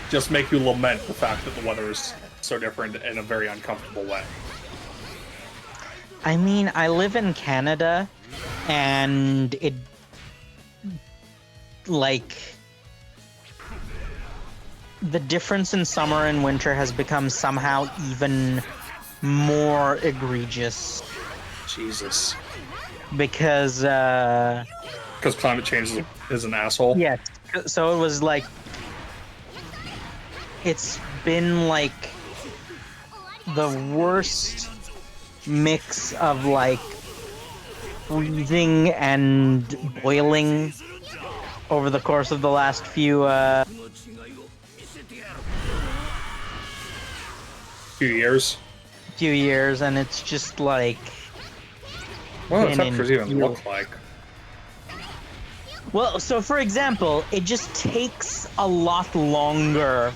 just make you lament the fact that the weather is so different in a very uncomfortable way. I mean, I live in Canada, and it, like, the difference in summer and winter has become somehow even more egregious. Jesus. Because climate change is an asshole? Yeah, so it was like, it's been like the worst mix of like freezing and boiling over the course of the last few years. And it's just like, what do temperatures even look like? Well, so for example, it just takes a lot longer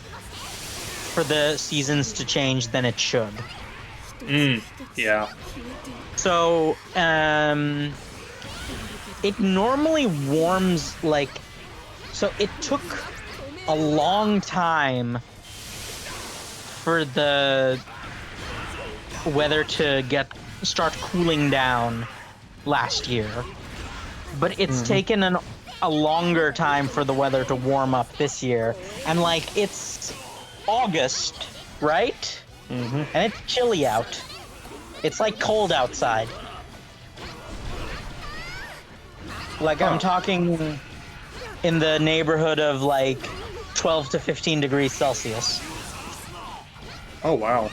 for the seasons to change than it should. Yeah. So, it normally warms like, so it took a long time for the weather to start cooling down last year, but it's taken a longer time for the weather to warm up this year, and like it's August, right? And it's chilly out. It's like cold outside. Like I'm talking in the neighborhood of like 12 to 15 degrees Celsius. Oh wow.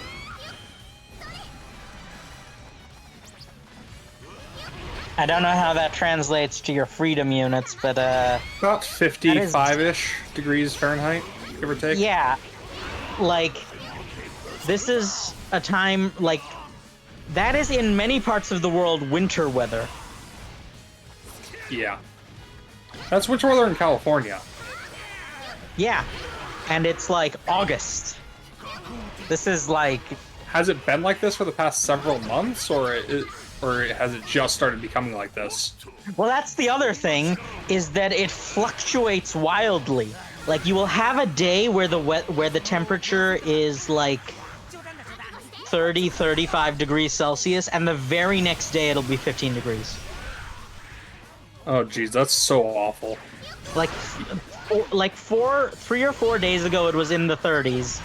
I don't know how that translates to your freedom units, but About 55-ish degrees Fahrenheit, give or take. yeah, like this is a time like that is in many parts of the world winter weather. Yeah. That's winter weather in California. Yeah, and it's like August. This is like Has it been like this for the past several months, or has it just started becoming like this? well, that's the other thing is that it fluctuates wildly. Like you will have a day where the temperature is like 35 degrees Celsius, and the very next day it'll be 15 degrees. Oh, geez, that's so awful. Like, 3 or 4 days ago, it was in the 30s,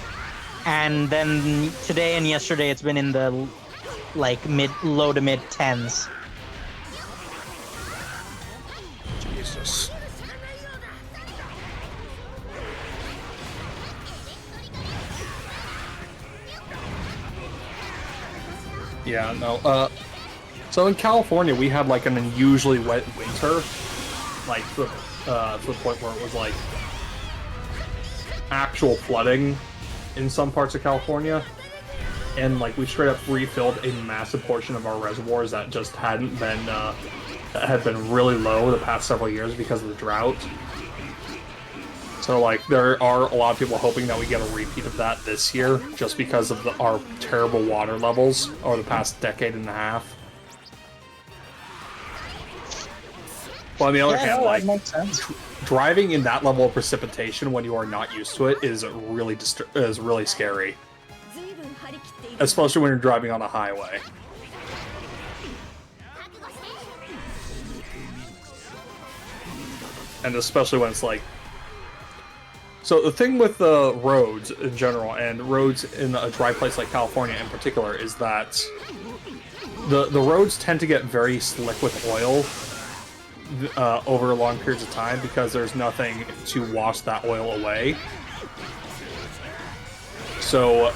and then today and yesterday, it's been in the like low to mid 10s. Jesus. Yeah, no, so in California, we had like an unusually wet winter, like to the point where it was like actual flooding in some parts of California, and like we straight up refilled a massive portion of our reservoirs that just hadn't been that had been really low the past several years because of the drought. So like there are a lot of people hoping that we get a repeat of that this year, just because of our terrible water levels over the past decade and a half. Well, on the other hand, like makes sense. driving in that level of precipitation when you are not used to it is really scary, especially when you're driving on a highway. And especially when it's like... So the thing with the roads in general, and roads in a dry place like California in particular, is that the roads tend to get very slick with oil over long periods of time because there's nothing to wash that oil away. So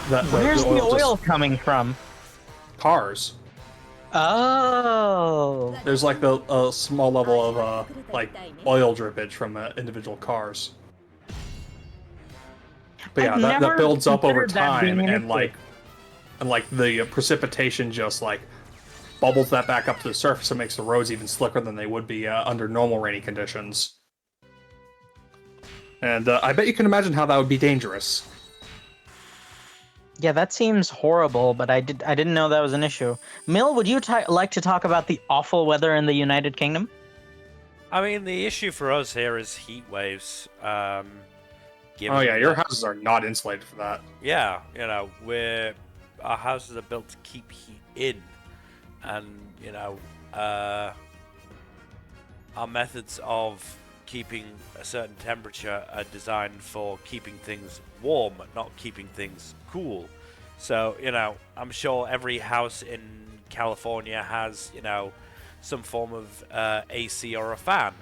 Where's the oil coming from? Cars. Oh. There's like a small level of like oil drippage from individual cars. But yeah, that builds up over time, and like the precipitation just like bubbles that back up to the surface and makes the roads even slicker than they would be under normal rainy conditions. And I bet you can imagine how that would be dangerous. Yeah, that seems horrible, but I didn't know that was an issue. Mill, would you like to talk about the awful weather in the United Kingdom? I mean, the issue for us here is heat waves. Oh yeah, your houses are not insulated for that. Yeah, you know, our houses are built to keep heat in, and you know, our methods of keeping a certain temperature are designed for keeping things warm, not keeping things cool. So, you know, I'm sure every house in California has, you know, some form of AC or a fan.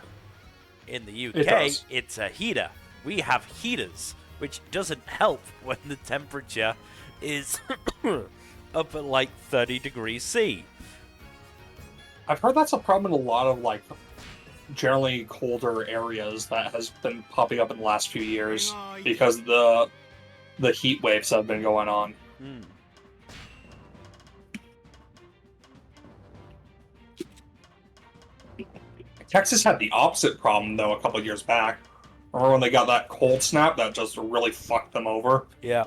In the UK, it's a heater. We have heaters, which doesn't help when the temperature is up at like 30 degrees C. I've heard that's a problem in a lot of like generally colder areas that has been popping up in the last few years because the heat waves have been going on. Texas had the opposite problem though a couple years back. Remember when they got that cold snap that just really fucked them over? Yeah.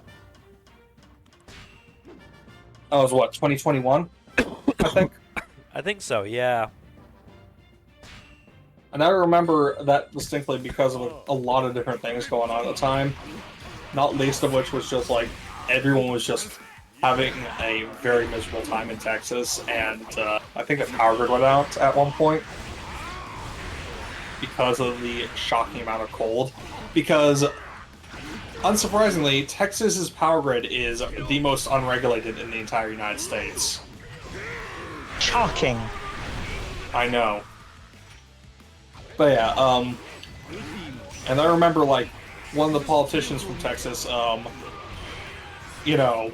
That was what, 2021? I think. I think so, yeah. And I remember that distinctly because of a lot of different things going on at the time. Not least of which was just like everyone was just having a very miserable time in Texas, and I think the power grid went out at one point because of the shocking amount of cold. Because, unsurprisingly, Texas's power grid is the most unregulated in the entire United States. Shocking. I know. But yeah, and I remember, like, one of the politicians from Texas, you know,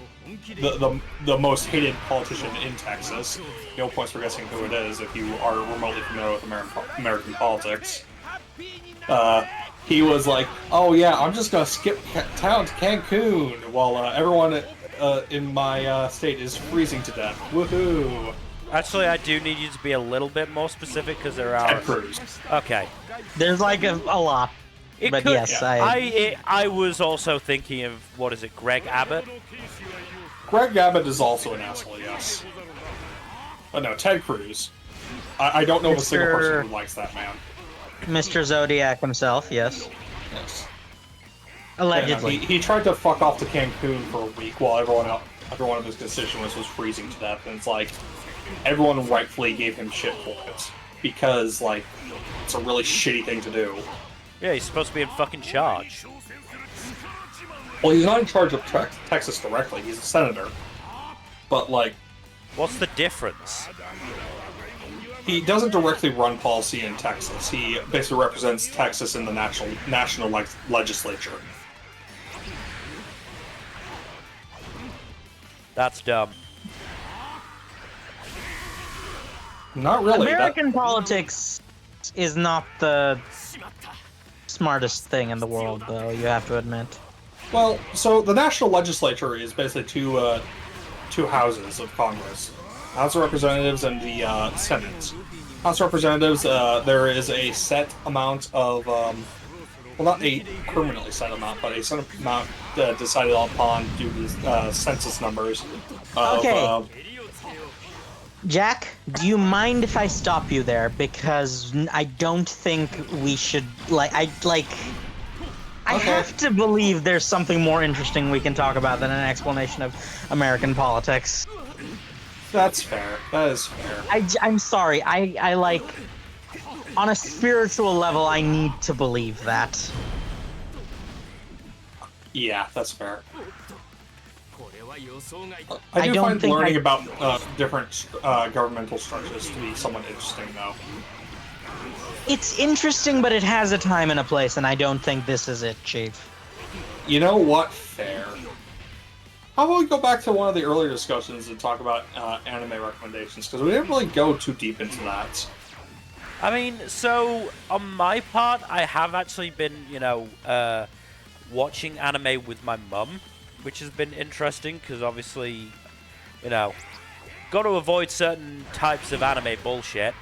the most hated politician in Texas. No points for guessing who it is if you are remotely familiar with American politics. He was like, "Oh yeah, I'm just gonna skip town to Cancun while everyone in my state is freezing to death. Woohoo!" Actually, I do need you to be a little bit more specific because there are. Ted Cruz. Okay. There's like a lot. It But could, yes, yeah. I was also thinking of, what is it, Greg Abbott? Greg Abbott is also an asshole, yes. But no, Ted Cruz. I don't know of a single person who likes that man. Mr. Zodiac himself, yes. Yes. Allegedly. He tried to fuck off to Cancun for a week while every one of his constituents was freezing to death, and it's like, everyone rightfully gave him shit for it. Because, like, it's a really shitty thing to do. Yeah, he's supposed to be in fucking charge. Well, he's not in charge of Texas directly, he's a senator. But, like... What's the difference? He doesn't directly run policy in Texas. He basically represents Texas in the national legislature. That's dumb. Not really. American politics is not the smartest thing in the world, though, you have to admit. Well, so the national legislature is basically two houses of Congress. House of Representatives and the Senate. House of Representatives, there is a set amount of, well, not a permanently set amount, but a set amount decided upon due to census numbers. Okay. Jack, do you mind if I stop you there? Because I don't think we should, I have to believe there's something more interesting we can talk about than an explanation of American politics. That's fair. That is fair. I'm sorry. I like, on a spiritual level, I need to believe that. Yeah, that's fair. I do don't find think learning about different governmental structures to be somewhat interesting, though. It's interesting, but it has a time and a place, and I don't think this is it, Chief. You know what? Fair. How about we go back to one of the earlier discussions and talk about anime recommendations, because we didn't really go too deep into that. I mean, so, on my part, I have actually been, watching anime with my mum, which has been interesting, because obviously, got to avoid certain types of anime bullshit.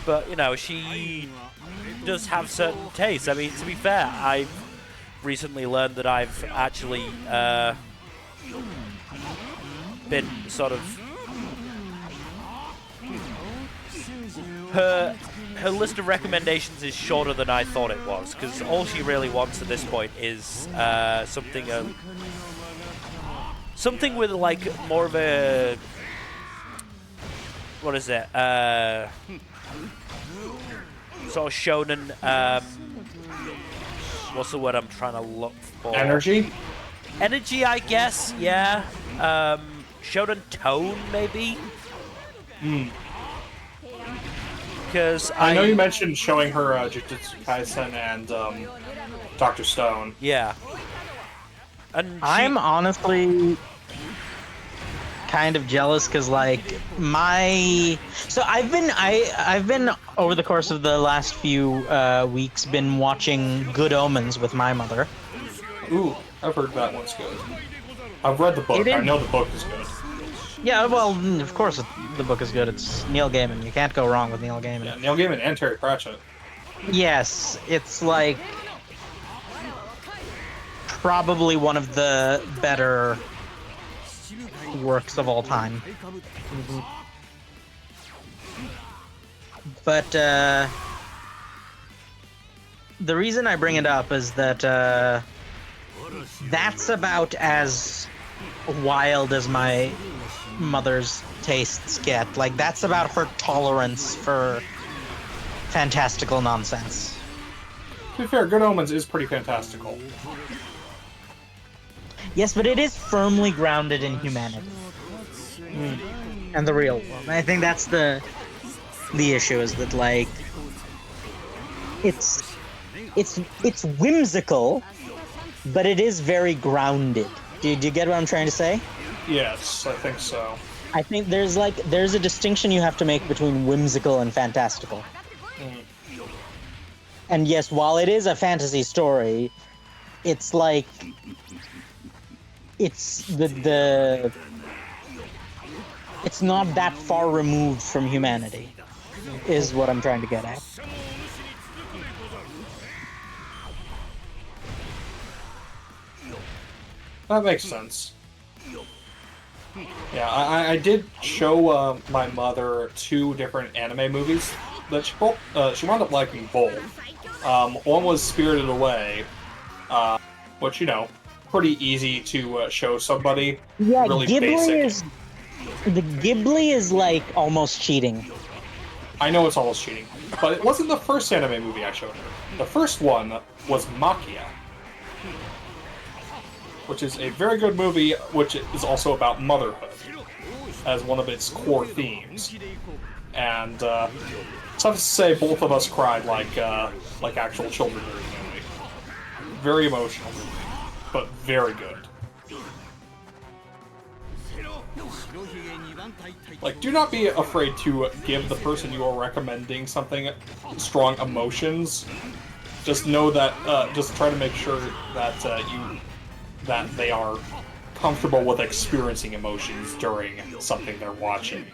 But, she does have certain tastes. I mean, to be fair, I've recently learned that I've actually been sort of... Her list of recommendations is shorter than I thought it was, because all she really wants at this point is something with, like, more of a... What is it? Sort of shonen, what's the word I'm trying to look for? Energy? Energy, I guess, yeah. Shonen tone, maybe? Because I know you mentioned showing her Jujutsu Kaisen and Dr. Stone. Yeah. And I'm honestly kind of jealous because, like, I've been over the course of the last few weeks been watching Good Omens with my mother. Ooh, I've heard that one's good. I've read the book. I know the book is good. Yeah, well, of course the book is good. It's Neil Gaiman. You can't go wrong with Neil Gaiman. Yeah, Neil Gaiman and Terry Pratchett. Yes, it's like probably one of the better works of all time. But the reason I bring it up is that that's about as wild as my mother's tastes get. Like, that's about her tolerance for fantastical nonsense. To be fair, Good Omens is pretty fantastical. Yes, but it is firmly grounded in humanity. And the real world. I think that's the issue, is that, like, it's whimsical, but it is very grounded. Do you get what I'm trying to say? Yes, I think so. I think there's a distinction you have to make between whimsical and fantastical. And yes, while it is a fantasy story, it's like it's it's not that far removed from humanity, is what I'm trying to get at. That makes sense. Yeah, I did show my mother 2 different anime movies that she wound up liking both. One was Spirited Away, which, you know, pretty easy to show somebody. Yeah, really Ghibli Ghibli is like almost cheating. I know it's almost cheating, but it wasn't the first anime movie I showed her. The first one was Makia, which is a very good movie, which is also about motherhood as one of its core themes. And tough to say, both of us cried like actual children during the movie. Very emotional movie, but very good. Like, do not be afraid to give the person you are recommending something strong emotions. Just know that, just try to make sure that that they are comfortable with experiencing emotions during something they're watching.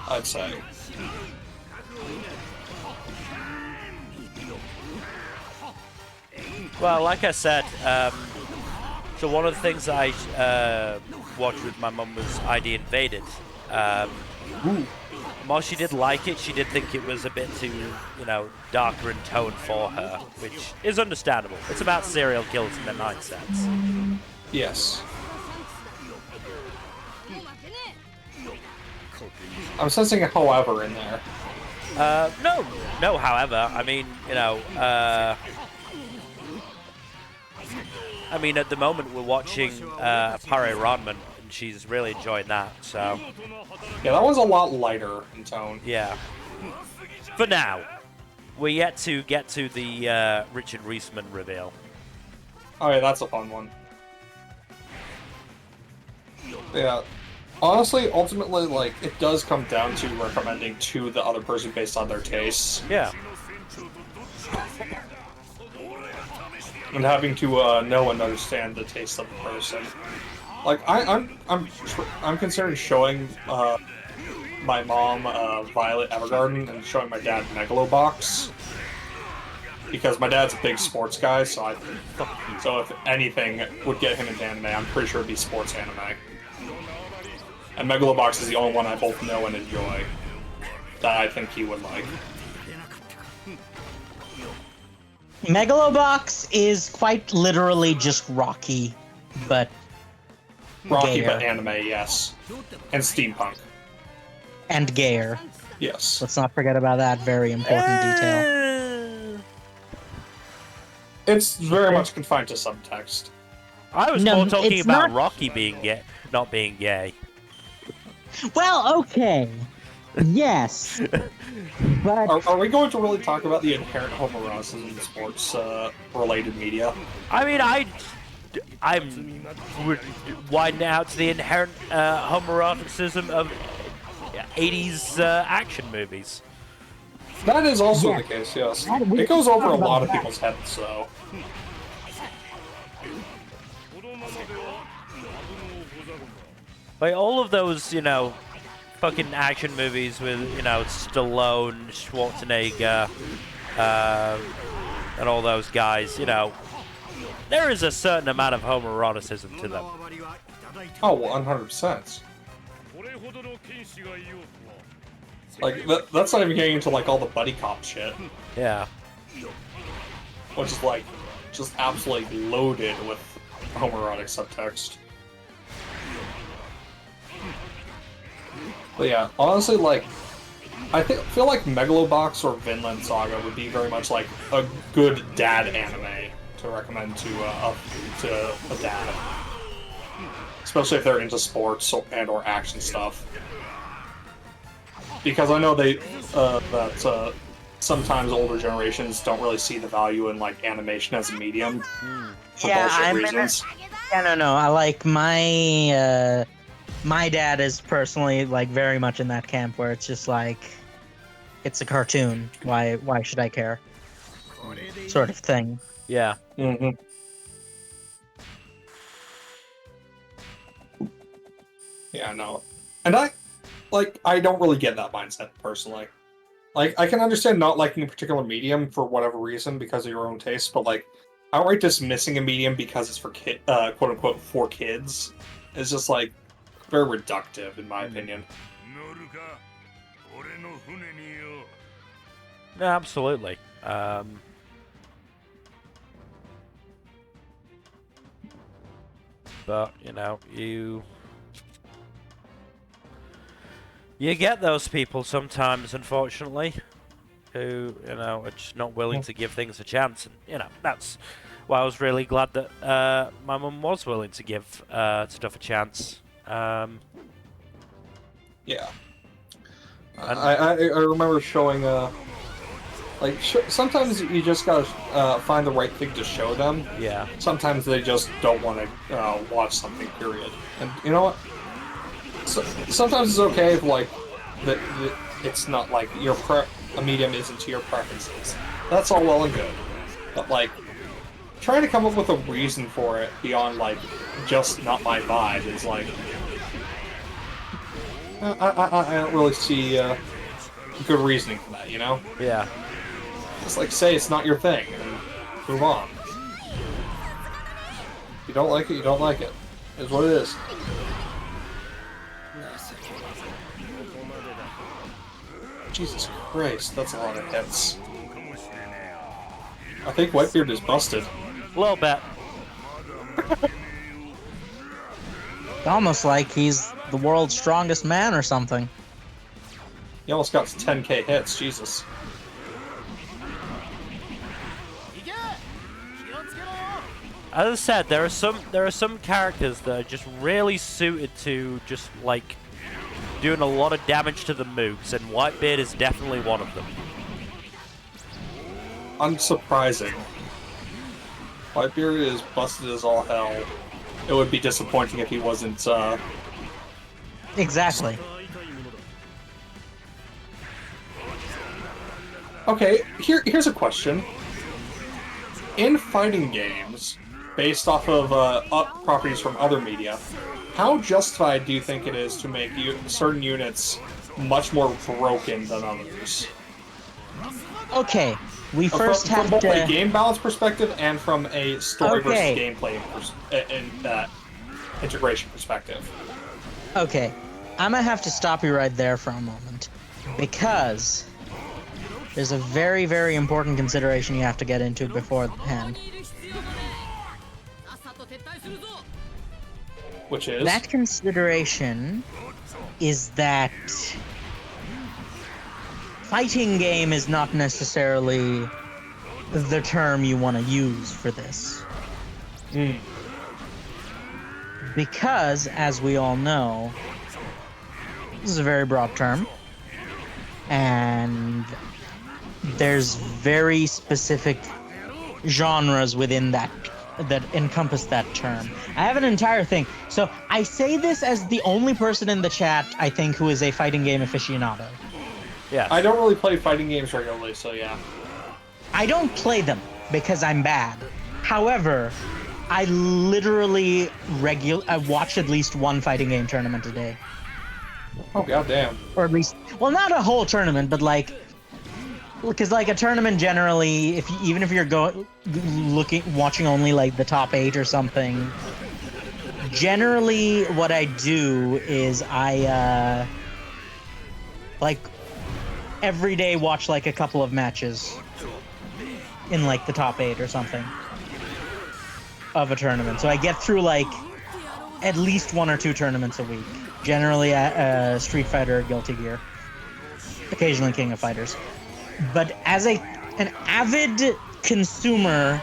I'd say. Well, like I said, so one of the things I watched with my mum was ID Invaded. While she did like it, she did think it was a bit too, you know, darker in tone for her, which is understandable. It's about serial killers and their mindsets. Yes. I'm sensing a however in there. No, however, I mean, you know, I mean, at the moment we're watching Pare Ranman, and she's really enjoying that, so... Yeah, that was a lot lighter in tone. Yeah. For now. We're yet to get to the Richard Reisman reveal. Oh yeah, that's a fun one. Yeah. Honestly, ultimately, like, it does come down to recommending to the other person based on their tastes. Yeah. And having to know and understand the taste of the person. Like, I'm considering showing my mom Violet Evergarden and showing my dad Megalobox, because my dad's a big sports guy. So if anything would get him into anime, I'm pretty sure it'd be sports anime. And Megalobox is the only one I both know and enjoy that I think he would like. Megalobox is quite literally just Rocky, but Rocky, gayer. but anime, yes. And steampunk. And gayer. Yes. Let's not forget about that very important detail. It's very much confined to subtext. I was No, more talking it's about not- Rocky being gay, not being gay. Well, okay. Yes. But Are we going to really talk about the inherent homoeroticism in sports-related media? I mean, I'm widening out to the inherent homoeroticism of 80s action movies. That is also Yeah. the case, yes. We It goes can over talk a about lot of that. people's heads, so... Like, all of those, you know, fucking action movies with, you know, Stallone, Schwarzenegger, and all those guys, you know, there is a certain amount of homoeroticism to them. Oh, 100%. Like, that's not even getting into, like, all the buddy cop shit. Yeah. Which is, like, just absolutely loaded with homoerotic subtext. But yeah, honestly, like, I feel like Megalobox or Vinland Saga would be very much like a good dad anime to recommend to a dad, especially if they're into sports and/or action stuff. Because I know sometimes older generations don't really see the value in like animation as a medium for bullshit reasons. No. I like my dad is personally like very much in that camp where it's just like it's a cartoon. Why should I care? Sort of thing. Yeah. Mm-hmm. Yeah, no. And I don't really get that mindset personally. Like, I can understand not liking a particular medium for whatever reason because of your own taste, but like, outright dismissing a medium because it's for quote unquote for kids is just like very reductive in my opinion. No, absolutely. But you know, you get those people sometimes, unfortunately, who, you know, are just not willing to give things a chance. And, you know, that's why I was really glad that my mum was willing to give stuff a chance. Yeah. I remember showing, sometimes you just gotta find the right thing to show them. Yeah. Sometimes they just don't want to watch something, period. And you know what? So, sometimes it's okay if like it's not like a medium isn't to your preferences. That's all well and good, but like trying to come up with a reason for it beyond like just not my vibe is like I don't really see good reasoning for that. You know? Yeah. Just like say it's not your thing and move on. If you don't like it, you don't like it. It's what it is. Jesus Christ, that's a lot of hits. I think Whitebeard is busted. A little bit. Almost like he's the world's strongest man or something. He almost got 10k hits, Jesus. As I said, there are some characters that are just really suited to just like doing a lot of damage to the mooks, and Whitebeard is definitely one of them. Unsurprising. Whitebeard is busted as all hell. It would be disappointing if he wasn't, Exactly. Okay, here's a question. In fighting games, based off of properties from other media, how justified do you think it is to make certain units much more broken than others? Okay, we first from have both to... a game balance perspective and from a story versus gameplay integration perspective. Okay, I'm gonna have to stop you right there for a moment, because there's a very, very important consideration you have to get into beforehand. Which is? That consideration is that fighting game is not necessarily the term you want to use for this. Because, as we all know, this is a very broad term, and there's very specific genres within that encompass that term. I have an entire thing. So I say this as the only person in the chat, I think, who is a fighting game aficionado. Yeah. I don't really play fighting games regularly, so yeah. I don't play them because I'm bad. However, I literally I watch at least one fighting game tournament a day. Oh, goddamn. Or at least, well, not a whole tournament, but like, because like a tournament generally, even if you're watching only like the top 8 or something, generally what I do is I like every day watch like a couple of matches in like the top 8 or something of a tournament. So I get through like at least 1 or 2 tournaments a week. Generally Street Fighter, Guilty Gear, occasionally King of Fighters. But as an avid consumer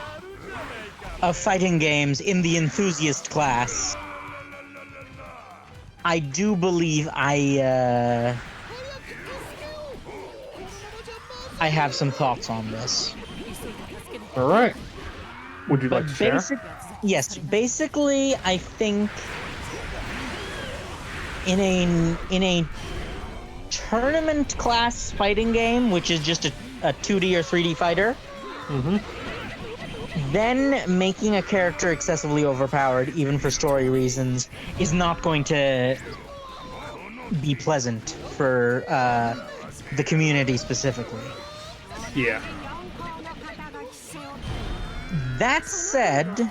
of fighting games in the enthusiast class, I do believe I I have some thoughts on this. All right. Would you like to share? Yes, basically, I think in a tournament class fighting game, which is just a 2D or 3D fighter, then making a character excessively overpowered, even for story reasons, is not going to be pleasant for the community specifically. Yeah. That said,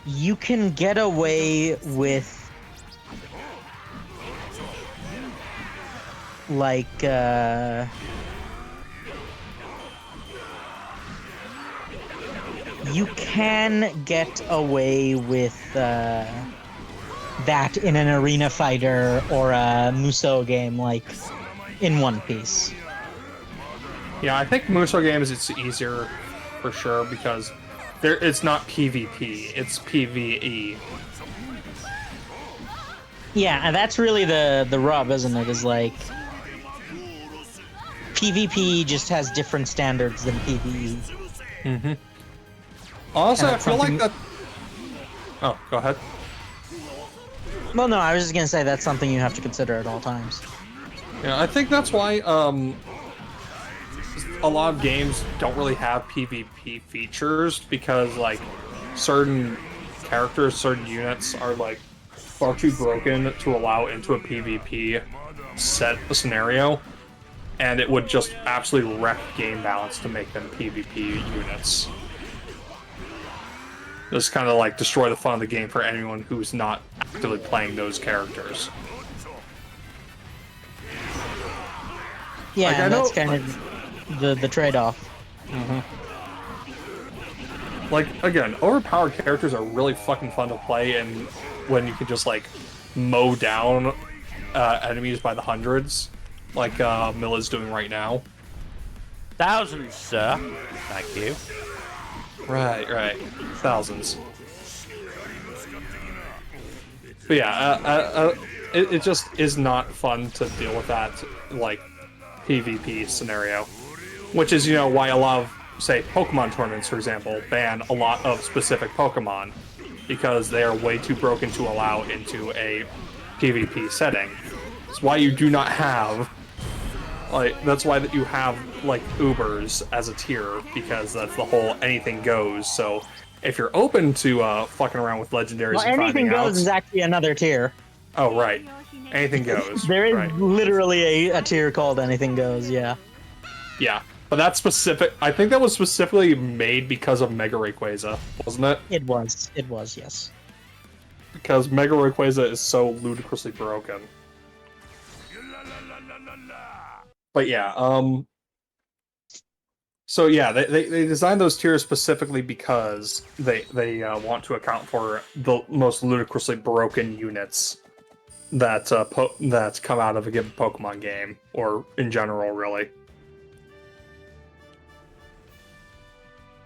you can get away with like you can get away with that in an arena fighter or a Musou game like in One Piece. Yeah, I think Musou games it's easier for sure because it's not PvP, it's PvE. Yeah, and that's really the rub, isn't it? Is like PvP just has different standards than PvE. Mm-hmm. Also, I feel like something... that. Oh, go ahead. Well, no, I was just gonna say that's something you have to consider at all times. Yeah, I think that's why a lot of games don't really have PvP features because like certain characters, certain units are like far too broken to allow into a PvP set scenario, and it would just absolutely wreck game balance to make them PvP units. Just kind of like destroy the fun of the game for anyone who's not actively playing those characters. Yeah, like, and that's kind of the trade-off. Like, again, overpowered characters are really fucking fun to play, and when you can just, like, mow down enemies by the hundreds, like Milla's doing right now. Thousands, sir. Thank you. Right. Thousands. But yeah, it just is not fun to deal with that, like, PvP scenario. Which is, you know, why a lot of, say, Pokemon tournaments, for example, ban a lot of specific Pokemon. Because they are way too broken to allow into a PvP setting. It's why you do not have... Like, that's why that you have, like, Ubers as a tier, because that's the whole anything goes, so... If you're open to fucking around with legendaries Well, and anything finding goes out... is actually another tier. Oh, right. Anything goes. There is right. literally a tier called Anything Goes, yeah. Yeah, but that's specific... I think that was specifically made because of Mega Rayquaza, wasn't it? It was, yes. Because Mega Rayquaza is so ludicrously broken. But yeah, so yeah, they designed those tiers specifically because they want to account for the most ludicrously broken units that that come out of a given Pokemon game, or in general, really.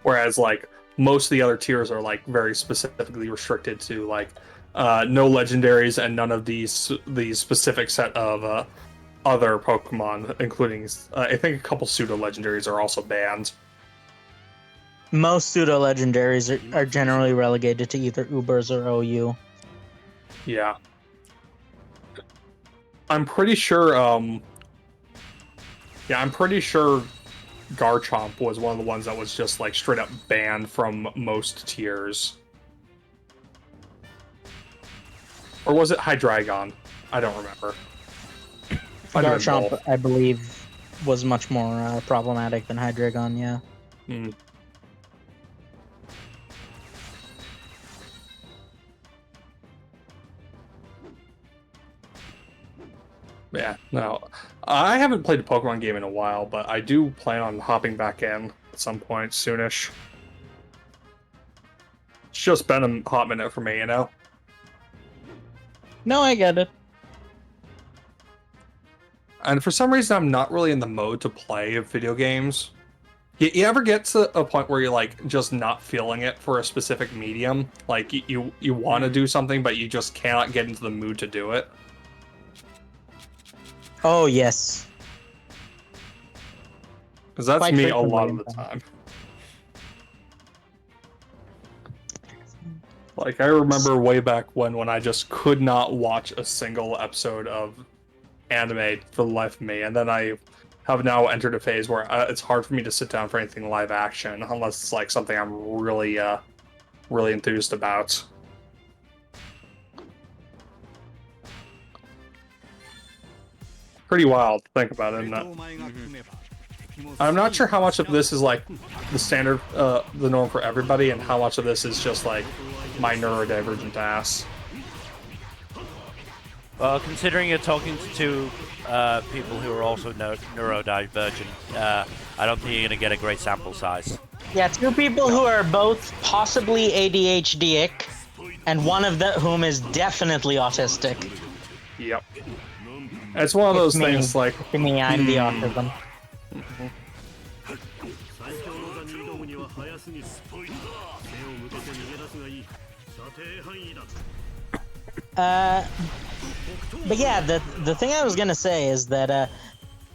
Whereas like most of the other tiers are like very specifically restricted to like no legendaries and none of these specific set of other Pokemon, including, I think a couple pseudo-legendaries are also banned. Most pseudo-legendaries are generally relegated to either Ubers or OU. Yeah. I'm pretty sure, I'm pretty sure Garchomp was one of the ones that was just, like, straight-up banned from most tiers. Or was it Hydreigon? I don't remember. Garchomp, I believe, was much more problematic than Hydreigon, yeah. Hmm. Yeah, no. I haven't played a Pokemon game in a while, but I do plan on hopping back in at some point soonish. It's just been a hot minute for me, you know? No, I get it. And for some reason, I'm not really in the mode to play video games. You ever get to a point where you're, like, just not feeling it for a specific medium? Like, you want to do something, but you just cannot get into the mood to do it? Oh, yes. Because that's Quite me a frequently, lot of in the fact. time. Like, I remember way back when I just could not watch a single episode of anime for the life of me, and then I have now entered a phase where it's hard for me to sit down for anything live action unless it's like something I'm really, really enthused about. Pretty wild to think about it, isn't it? I'm not sure how much of this is like the standard, the norm for everybody, and how much of this is just like my neurodivergent ass. Well, considering you're talking to two people who are also neurodivergent, I don't think you're going to get a great sample size. Yeah, two people who are both possibly ADHD-ic, and one of whom is definitely autistic. Yep. It's one of those It's me. things like, To me, I'm the autism. But yeah, the thing I was gonna say is that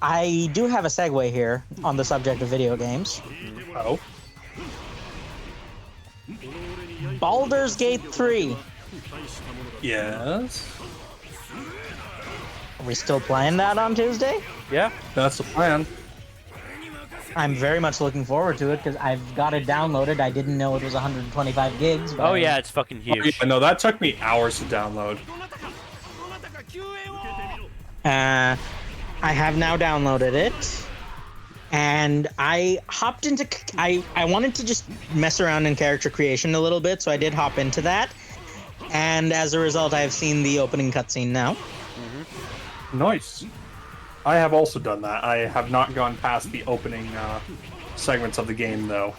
I do have a segue here on the subject of video games. oh, Baldur's Gate 3. yes, Are we still playing that on Tuesday? Yeah? that's the plan. I'm very much looking forward to it because I've got it downloaded. I didn't know it was 125 gigs. But Oh yeah, it's fucking huge. I know that took me hours to download. I have now downloaded it, and I hopped into. I wanted to just mess around in character creation a little bit, so I did hop into that. And as a result, I have seen the opening cutscene now. Nice. I have also done that. I have not gone past the opening segments of the game, though.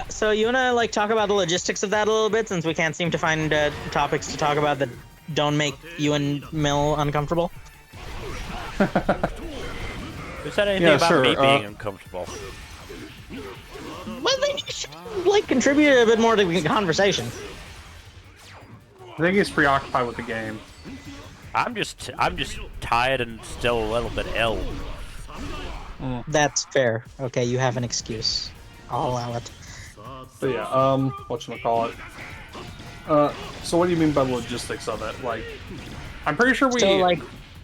So you wanna like talk about the logistics of that a little bit, since we can't seem to find topics to talk about that don't make you and Mill uncomfortable? Who said anything Yeah, about sure, me being uncomfortable? Well, then you should like contribute a bit more to the conversation. I think he's preoccupied with the game. I'm just tired and still a little bit ill. That's fair. Okay, you have an excuse. I'll allow it. So yeah, whatchamacallit. So what do you mean by the logistics of it? Like, I'm pretty sure we So like,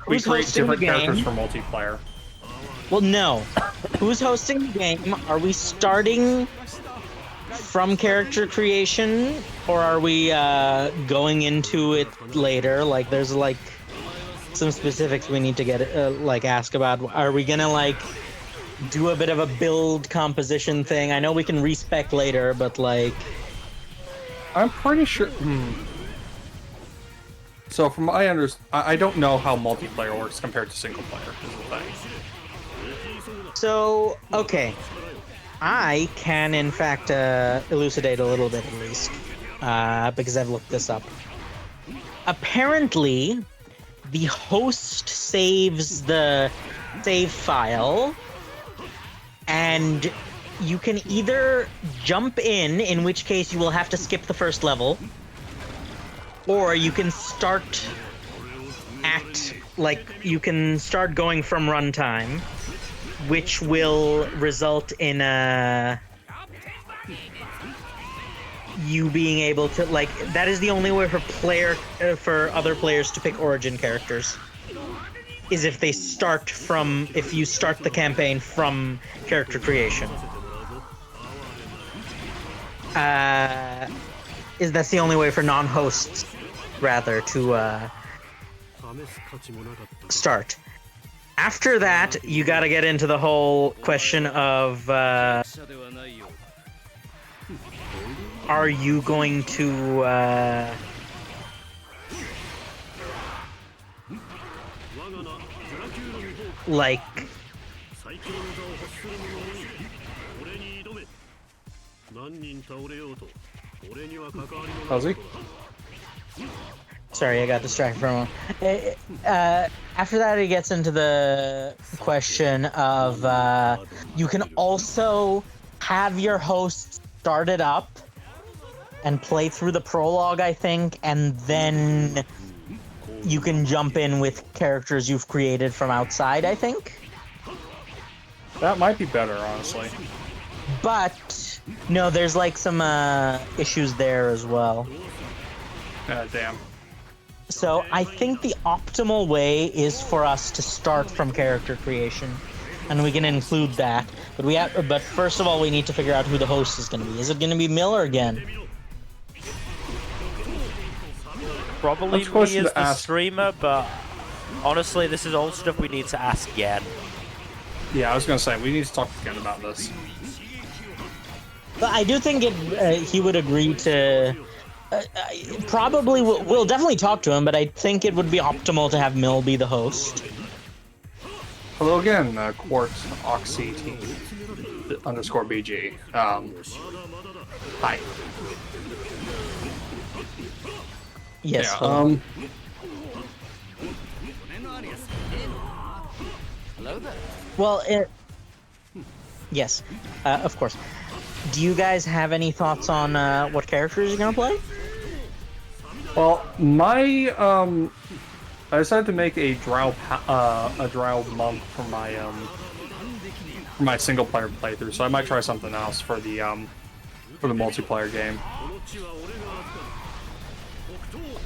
we who's create hosting the different characters game? for multiplayer. Well, no. Who's hosting the game? Are we starting from character creation, or are we going into it later? Like, there's like some specifics we need to get like ask about. Are we gonna like do a bit of a build composition thing? I know we can respec later, but like, I'm pretty sure. So from my I don't know how multiplayer works compared to single player. Is the thing. so okay. I can, in fact, elucidate a little bit at least, because I've looked this up. Apparently, the host saves the save file, and you can either jump in which case you will have to skip the first level, or you can start you can start going from runtime, which will result in you being able to like. That is the only way for other players to pick origin characters. Is if you start the campaign from character creation. That's the only way for non-hosts, rather, to start. After that, you gotta get into the whole question of, are you going to, like... How's he? Sorry, I got distracted for a moment. After that, it gets into the question of you can also have your host start it up and play through the prologue, I think, and then you can jump in with characters you've created from outside, I think. That might be better, honestly. But no, there's like some issues there as well. Damn. So I think the optimal way is for us to start from character creation, and we can include that. But first of all, we need to figure out who the host is going to be. Is it going to be Miller again? Probably That's a me question as to the ask. streamer, but honestly, this is all stuff we need to ask Yen. Yeah, I was gonna say we need to talk again about this. But I do think he would agree to. Probably we'll definitely talk to him, but I think it would be optimal to have Mill be the host. Hello again, Quartz Oxy Team _ BG. Hi. Yes. Yeah. hello. Well, yes, of course. Do you guys have any thoughts on what characters you're gonna play? Well, my I decided to make a drow monk for my single player playthrough, so I might try something else for the multiplayer game.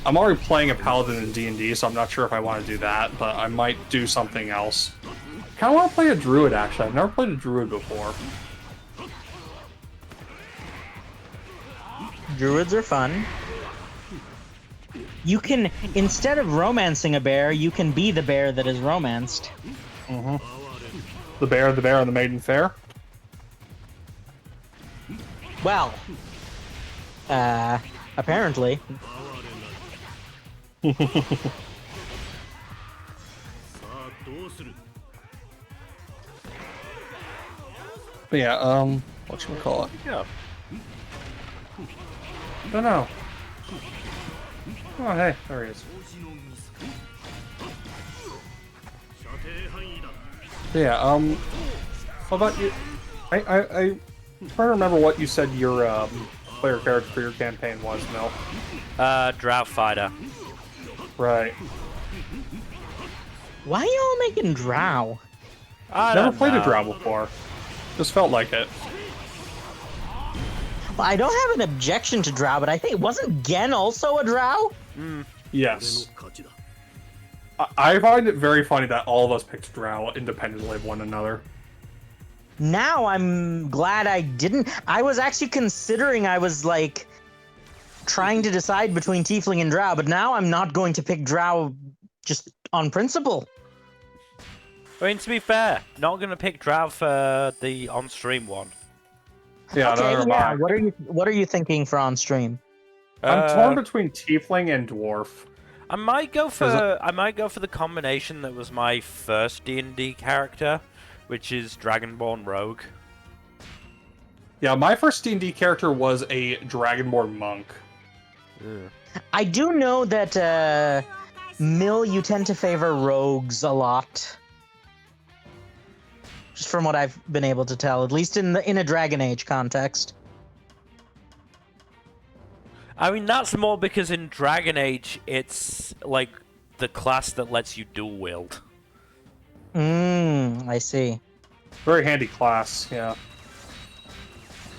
I'm already playing a paladin in D&D, so I'm not sure if I want to do that, but I might do something else. I kind of want to play a druid, actually. I've never played a druid before. Druids are fun. You can, instead of romancing a bear, you can be the bear that is romanced. Mm-hmm. The bear, and the maiden fair? Well, apparently. But yeah, whatchamacallit? Yeah. Don't know. Oh, hey, there he is. Yeah, how about you? I'm trying to remember what you said your player character for your campaign was, Mel. Drow fighter. Right. Why are y'all making drow? I Never don't played know. a drow before. Just felt like it. Well, I don't have an objection to drow, but I think wasn't Gen also a drow? Yes. I find it very funny that all of us picked drow independently of one another. Now I'm glad I didn't. I was actually considering, I was like trying to decide between tiefling and drow, but now I'm not going to pick drow just on principle. I mean, to be fair, not gonna pick drow for the on-stream one. Yeah, Okay, neither am yeah. I. What are you thinking for on stream? I'm torn between tiefling and dwarf. I might go for the combination that was my first D&D character, which is Dragonborn Rogue. Yeah, my first D&D character was a Dragonborn monk. Ugh. I do know that Mill, you tend to favor rogues a lot. Just from what I've been able to tell, at least in a Dragon Age context. I mean, that's more because in Dragon Age, it's like the class that lets you dual wield. I see. Very handy class, yeah.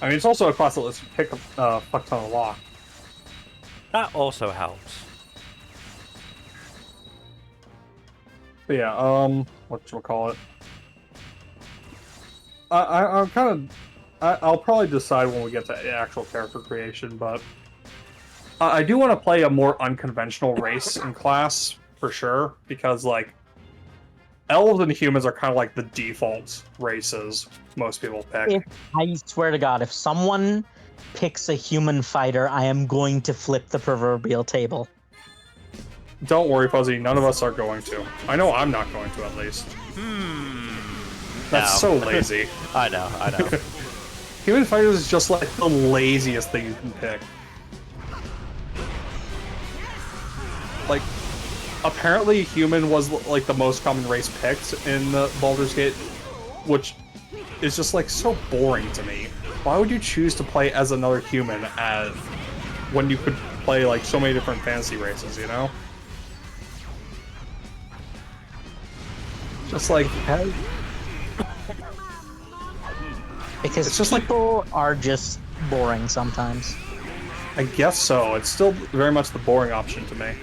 I mean, it's also a class that lets you pick a fuck ton of lock. That also helps. But yeah, whatchamacallit? I'm kind of... I'll probably decide when we get to actual character creation, but... I do want to play a more unconventional race in class, for sure, because, like, elves and humans are kind of like the default races most people pick. I swear to God, if someone picks a human fighter, I am going to flip the proverbial table. Don't worry, Fuzzy, none of us are going to. I know I'm not going to, at least. That's so lazy. I know. Human fighters is just like the laziest thing you can pick. Like, apparently human was like the most common race picked in the Baldur's Gate, which is just like so boring to me. Why would you choose to play as another human when you could play like so many different fantasy races, you know? Just like Because It's just like- people are just boring sometimes. I guess so. It's still very much the boring option to me.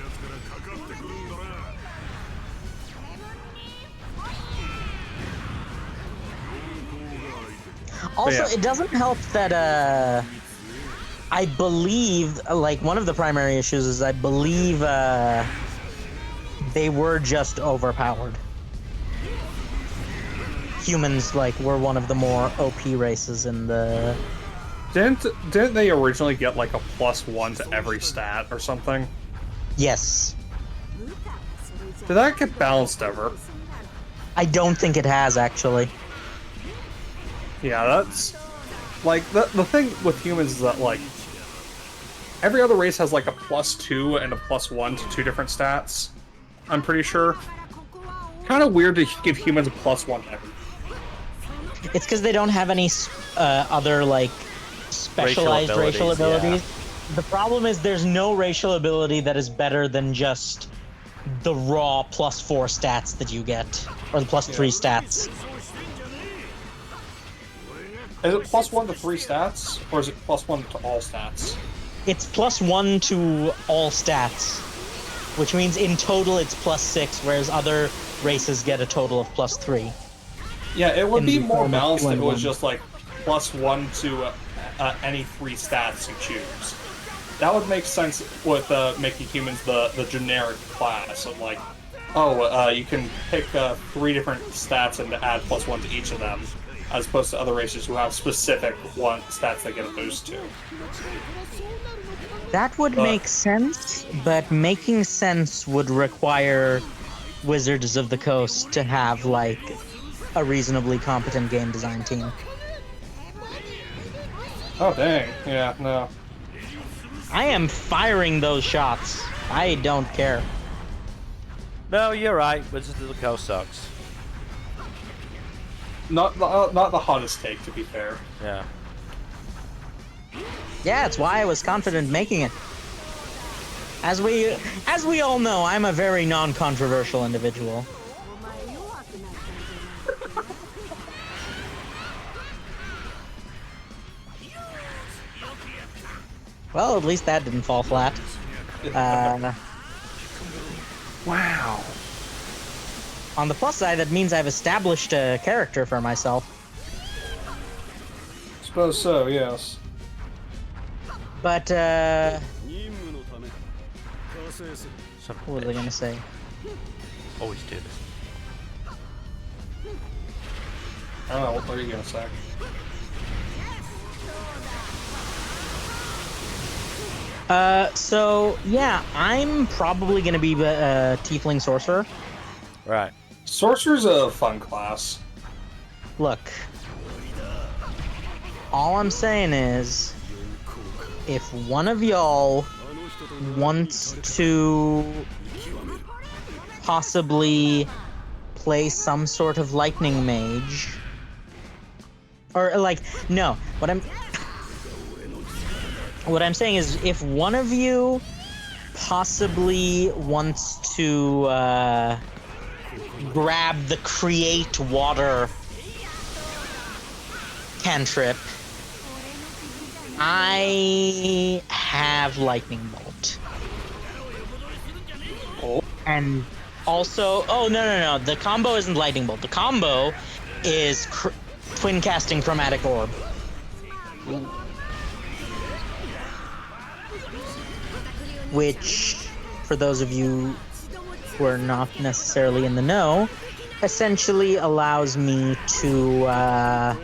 Also, yeah. it doesn't help that I believe like one of the primary issues is I believe they were just overpowered. Humans like were one of the more OP races in the. Didn't they originally get like a +1 to every stat or something? Yes. Did that get balanced ever? I don't think it has actually. Yeah, that's like the thing with humans is that like every other race has like a +2 and a +1 to 2 different stats. I'm pretty sure. Kind of weird to give humans a +1 every. It's because they don't have any other like specialized racial abilities. Yeah. The problem is there's no racial ability that is better than just the raw +4 stats that you get, or the +3 stats. Is it +1 to 3 stats, or is it +1 to all stats? It's +1 to all stats, which means in total it's +6, whereas other races get a total of +3. Yeah, it would In be the more form of balanced if it was 2-1. just like +1 to any 3 stats you choose. That would make sense with making humans the generic class of like, oh, you can pick 3 different stats and add +1 to each of them, as opposed to other races who have specific stats they get a boost to. That would make sense, but making sense would require Wizards of the Coast to have like a reasonably competent game design team. Oh dang, yeah, no. I am firing those shots. I don't care. No, you're right. Wizards of the Coast sucks. Not the hottest take, to be fair. Yeah. Yeah, it's why I was confident making it. As we all know, I'm a very non-controversial individual. Well, at least that didn't fall flat. Wow. On the plus side, that means I've established a character for myself. Suppose so, yes. But, Some what was I gonna say? always do this. I don't know, what are you gonna say? So, yeah, I'm probably gonna be a Tiefling Sorcerer. Right. Sorcerer's a fun class. Look, all I'm saying is, if one of y'all wants to possibly play some sort of lightning mage, or like, no, what I'm saying is, if one of you possibly wants to grab the create water cantrip, I have lightning bolt. Oh. And also, oh no, the combo isn't lightning bolt. The combo is twin casting chromatic orb. Which, for those of you who are not necessarily in the know, essentially allows me to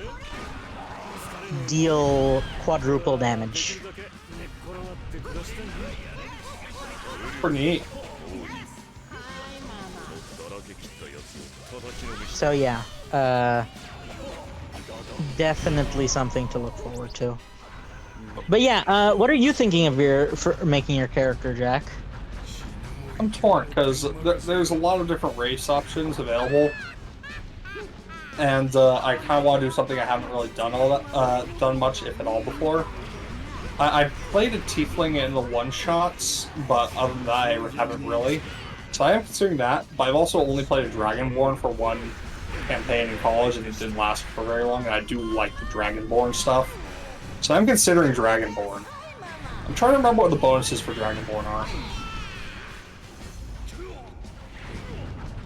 deal quadruple damage. Pretty neat. So yeah, definitely something to look forward to. But yeah, what are you thinking of for making your character, Jack? I'm torn, because there's a lot of different race options available. And I kind of want to do something I haven't really done much, if at all, before. I played a Tiefling in the one-shots, but other than that, I haven't really. So I am considering that, but I've also only played a Dragonborn for one campaign in college, and it didn't last for very long. And I do like the Dragonborn stuff, so I'm considering Dragonborn. I'm trying to remember what the bonuses for Dragonborn are.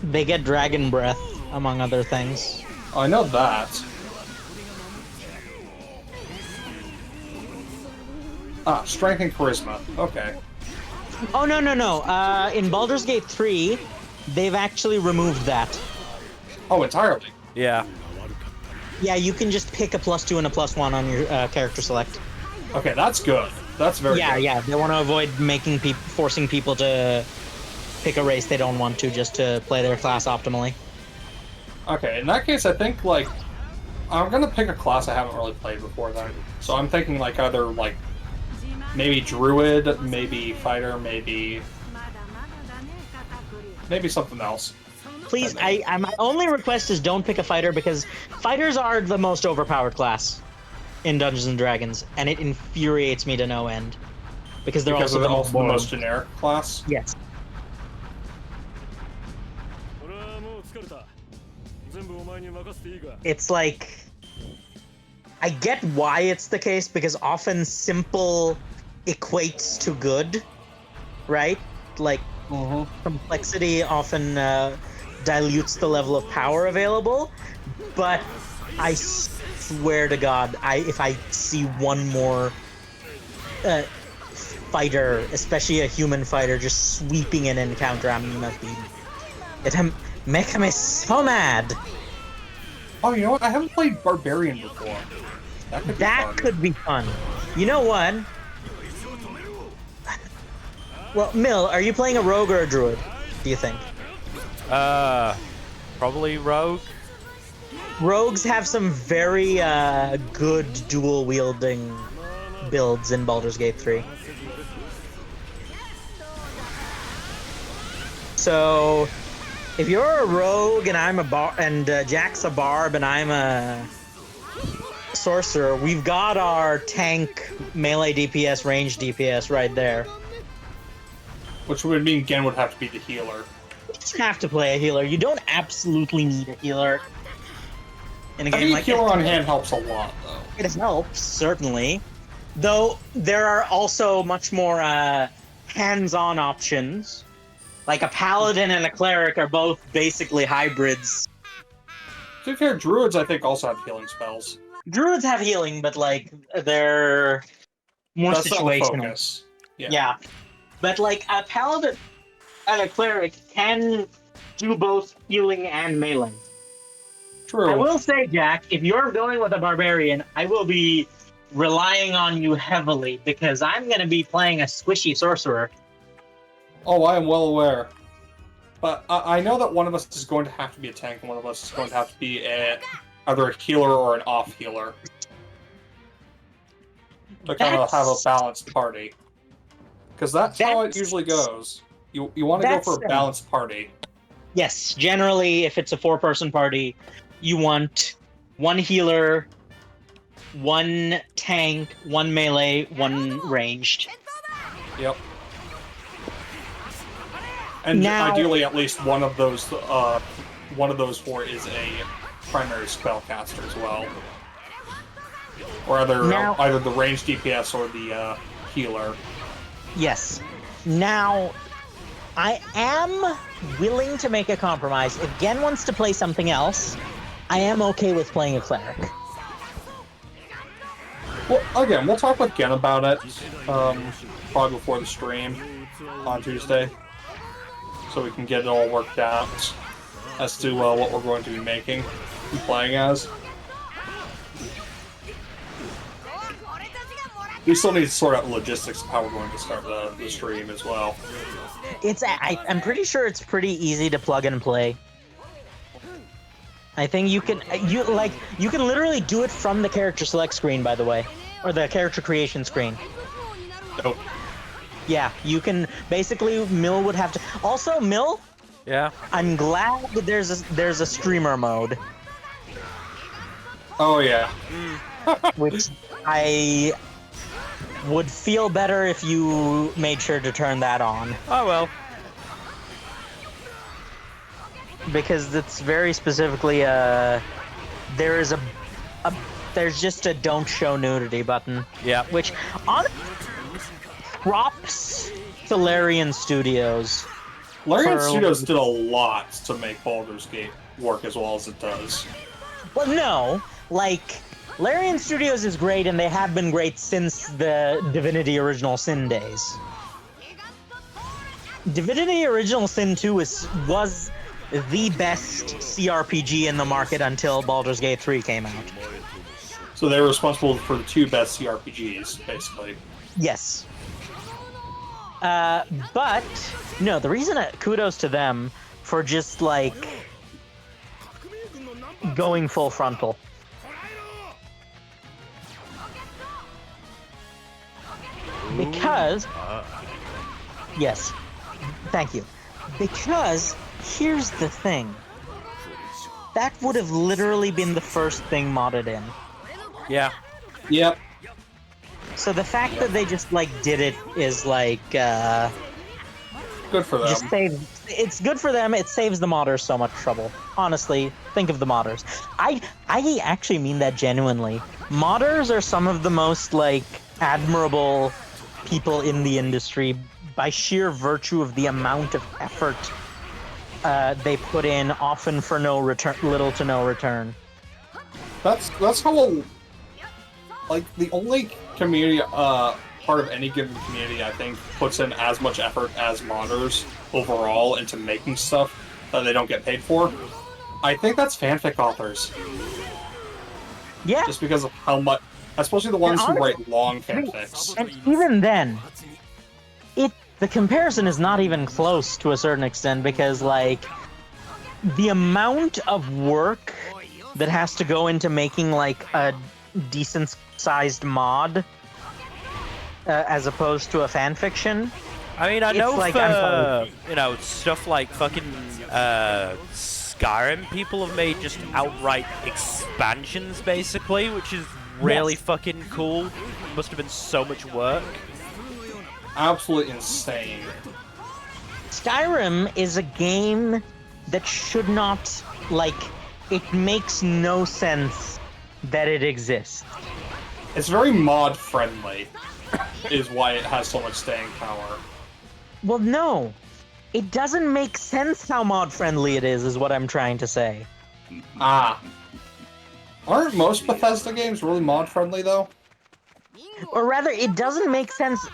They get dragon breath, among other things. Oh, I know that. Ah, strength and charisma. Okay. Oh, no, no, no. In Baldur's Gate 3, they've actually removed that. Oh, entirely. Yeah. Yeah, you can just pick a +2 and a +1 on your character select. Okay, that's good. That's very good. Yeah. They want to avoid forcing people to pick a race they don't want to just to play their class optimally. Okay, in that case, I think, like, I'm gonna pick a class I haven't really played before then. So I'm thinking, like, either, like, maybe Druid, maybe Fighter, maybe something else. Please, my only request is don't pick a fighter, because fighters are the most overpowered class in Dungeons and Dragons, and it infuriates me to no end. Because they're also the most generic class? Yes. It's like, I get why it's the case, because often simple equates to good, right? Like, complexity often dilutes the level of power available, but I swear to God, if I see one more fighter, especially a human fighter, just sweeping an encounter, I'm gonna be... It makes me so mad! Oh, you know what? I haven't played Barbarian before. That could be fun. You know what? Well, Mill, are you playing a rogue or a druid, do you think? Probably rogue. Rogues have some very good dual-wielding builds in Baldur's Gate 3. So, if you're a rogue and I'm a Jack's a barb and I'm a sorcerer, we've got our tank, melee DPS, range DPS right there. Which would mean Gen would have to be the healer. You just have to play a healer. You don't absolutely need a healer. In a game like healer on hand helps a lot, though. It helps, certainly. Though, there are also much more hands-on options. Like, a paladin and a cleric are both basically hybrids. To be fair, druids, I think, also have healing spells. Druids have healing, but, like, they're more That's situational. not the focus. Yeah. But, like, a paladin and a cleric can do both healing and melee. True. I will say, Jack, if you're going with a barbarian, I will be relying on you heavily, because I'm going to be playing a squishy sorcerer. Oh, I am well aware. But I know that one of us is going to have to be a tank, and one of us is going to have to be either a healer or an off-healer. To kind of have a balanced party. Because that's how it usually goes. You want to go for a balanced party. Yes, generally, if it's a 4-person party, you want one healer, one tank, one melee, one ranged. Yep. And ideally, at least one of those four is a primary spellcaster as well, or either the ranged DPS or the healer. Yes. Now, I am willing to make a compromise. If Gen wants to play something else, I am okay with playing a cleric. Well, again, we'll talk with Gen about it, probably before the stream on Tuesday, so we can get it all worked out as to what we're going to be making and playing as. We still need to sort out the logistics of how we're going to start the stream as well. I'm pretty sure it's pretty easy to plug and play. I think you can literally do it from the character select screen, by the way, or the character creation screen. Nope. Yeah, you can basically. Mill would have to. Also, Mill. Yeah. I'm glad that there's a streamer mode. Oh yeah. Which I would feel better if you made sure to turn that on. Oh well. because it's very specifically there is a there's just a don't show nudity button. Yeah. Which on props to Larian Studios. Larian For- Studios did a lot to make Baldur's Gate work as well as it does. Well, no, like Larian Studios is great, and they have been great since the Divinity Original Sin days. Divinity Original Sin 2 was the best CRPG in the market until Baldur's Gate 3 came out. So they're responsible for the 2 best CRPGs, basically. Yes. But, no, the reason kudos to them for just, like, going full frontal. Because, yes, thank you. Because, here's the thing. That would have literally been the first thing modded in. Yeah. Yep. So the fact that they just, like, did it is, like, Good for them. just it's good for them. It saves the modders so much trouble. Honestly, think of the modders. I actually mean that genuinely. Modders are some of the most, like, admirable people in the industry by sheer virtue of the amount of effort they put in, often for no return, little to no return. That's how like the only community part of any given community I think puts in as much effort as modders overall into making stuff that they don't get paid for. I think that's fanfic authors. Yeah. Just because of how much, especially the ones who write long fanfics. And even then, the comparison is not even close to a certain extent, because, like, the amount of work that has to go into making, like, a decent-sized mod as opposed to a fanfiction. I mean, I It's know like, for, you know, stuff like fucking Skyrim, people have made just outright expansions, basically, which is really fucking cool. Must have been so much work. Absolutely insane. Skyrim is a game that should not, like, it makes no sense that it exists. It's very mod friendly, is why it has so much staying power. Well, no. It doesn't make sense how mod-friendly it is what I'm trying to say. Ah. Aren't most Bethesda games really mod friendly though? Or rather, it doesn't make sense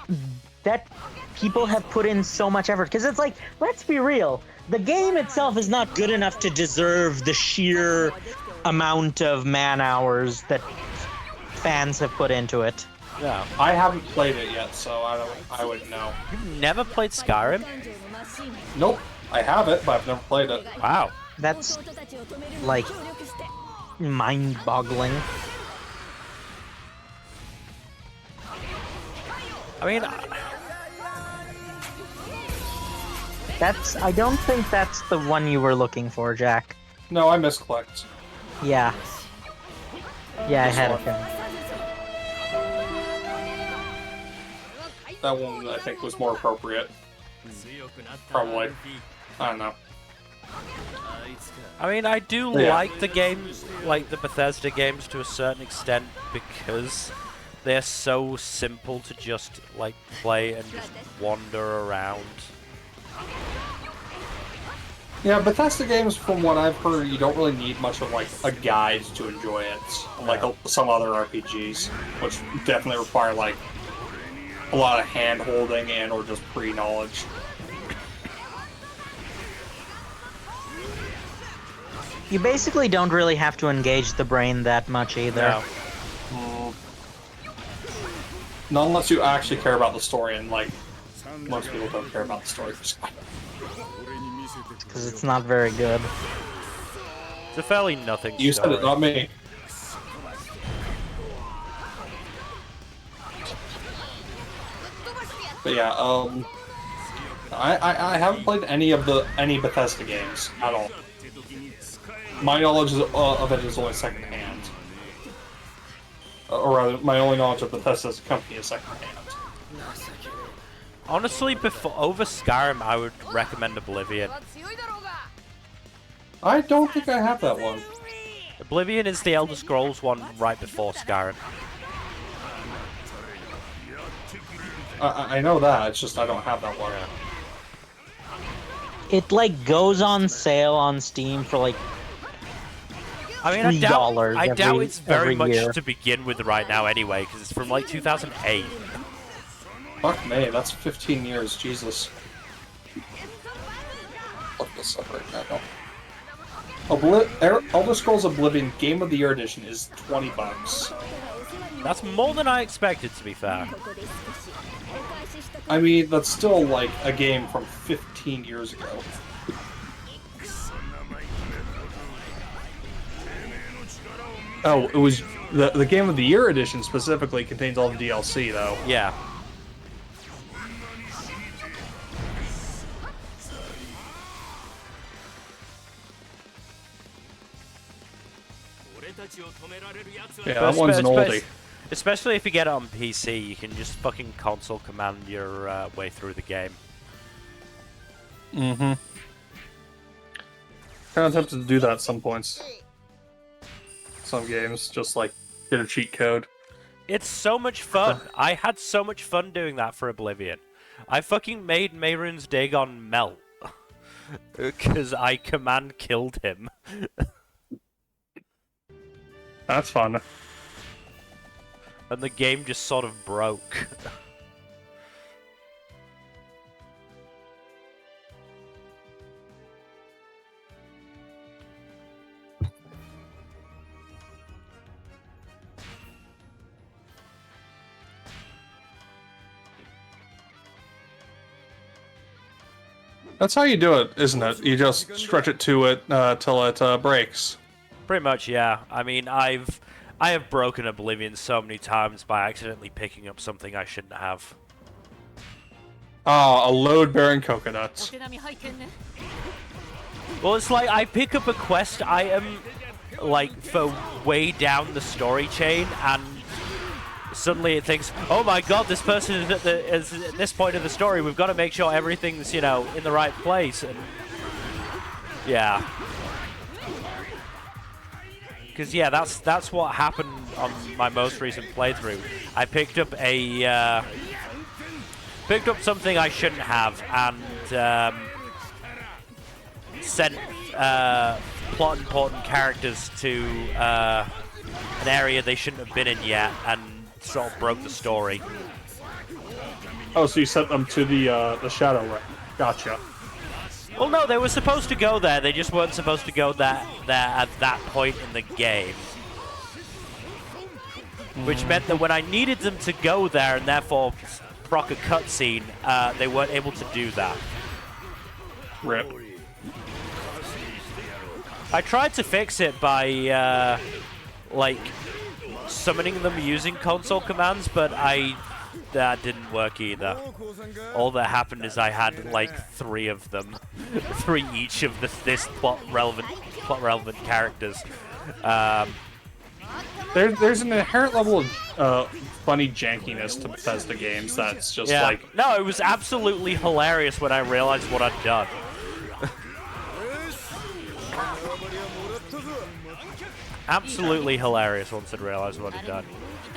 that people have put in so much effort. Because it's like, let's be real, the game itself is not good enough to deserve the sheer amount of man-hours that fans have put into it. Yeah. I haven't played it yet, so I wouldn't know. You've never played Skyrim? Nope. I have it, but I've never played it. Wow. That's, like, mind-boggling. I mean, I don't think that's the one you were looking for, Jack. No, I misclicked. Yeah. Yeah, I This had a one. feeling. That one, I think, was more appropriate. Probably. I don't know. I mean, I do Yeah. like the games, like the Bethesda games, to a certain extent, because they're so simple to just, like, play and just wander around. Yeah, Bethesda games, from what I've heard, you don't really need much of, like, a guide to enjoy it. Like some other RPGs, which definitely require, like, a lot of hand-holding and or just pre-knowledge. You basically don't really have to engage the brain that much either. No. Not unless you actually care about the story, and, like, most people don't care about the story for Skyrim. Because it's not very good. It's a fairly nothing You said story. it, not me. But yeah, I haven't played any Bethesda games at all. My knowledge of it is only secondhand. Or rather, my only knowledge of Bethesda as a company is secondhand. Honestly, over Skyrim, I would recommend Oblivion. I don't think I have that one. Oblivion is the Elder Scrolls one right before Skyrim. I know that. It's just I don't have that one. It like goes on sale on Steam for like I mean, I doubt every- it's very every much year. to begin with right now anyway, because it's from like 2008. Fuck me, that's 15 years. Jesus. Look this up right now. Elder Scrolls Oblivion Game of the Year Edition is $20. That's more than I expected, to be fair. I mean, that's still like a game from 15 years ago. Oh, it was the Game of the Year Edition specifically contains all the DLC though. Yeah. Yeah, that one's an oldie. Especially if you get it on PC, you can just fucking console command your way through the game. Mm-hmm. Kind of tempted to do that at some points. Some games, just like get a cheat code. It's so much fun. I had so much fun doing that for Oblivion. I fucking made Mehrunes Dagon melt. Because I command killed him. That's fun. And the game just sort of broke. That's how you do it, isn't it? You just stretch it to it till it breaks. Pretty much, yeah. I mean, I have broken Oblivion so many times by accidentally picking up something I shouldn't have. Ah, a load-bearing coconut. Well, it's like I pick up a quest item, like, for way down the story chain, and suddenly it thinks, oh my god, this person is at this point of the story, we've got to make sure everything's, you know, in the right place, and yeah. Because, yeah, that's what happened on my most recent playthrough. I picked up something I shouldn't have, and sent plot important characters to an area they shouldn't have been in yet, and sort of broke the story. Oh, so you sent them to the Shadow Realm. Gotcha. Well, no, they were supposed to go there. They just weren't supposed to go there at that point in the game. Which meant that when I needed them to go there and therefore proc a cutscene, they weren't able to do that. Rip. I tried to fix it by, like, summoning them using console commands, but that didn't work either. All that happened is I had like 3 of them, 3 each of this plot relevant characters. There's an inherent level of funny jankiness to Bethesda games that's just like... No, it was absolutely hilarious when I realized what I'd done. Absolutely hilarious once I'd realized what I'd done.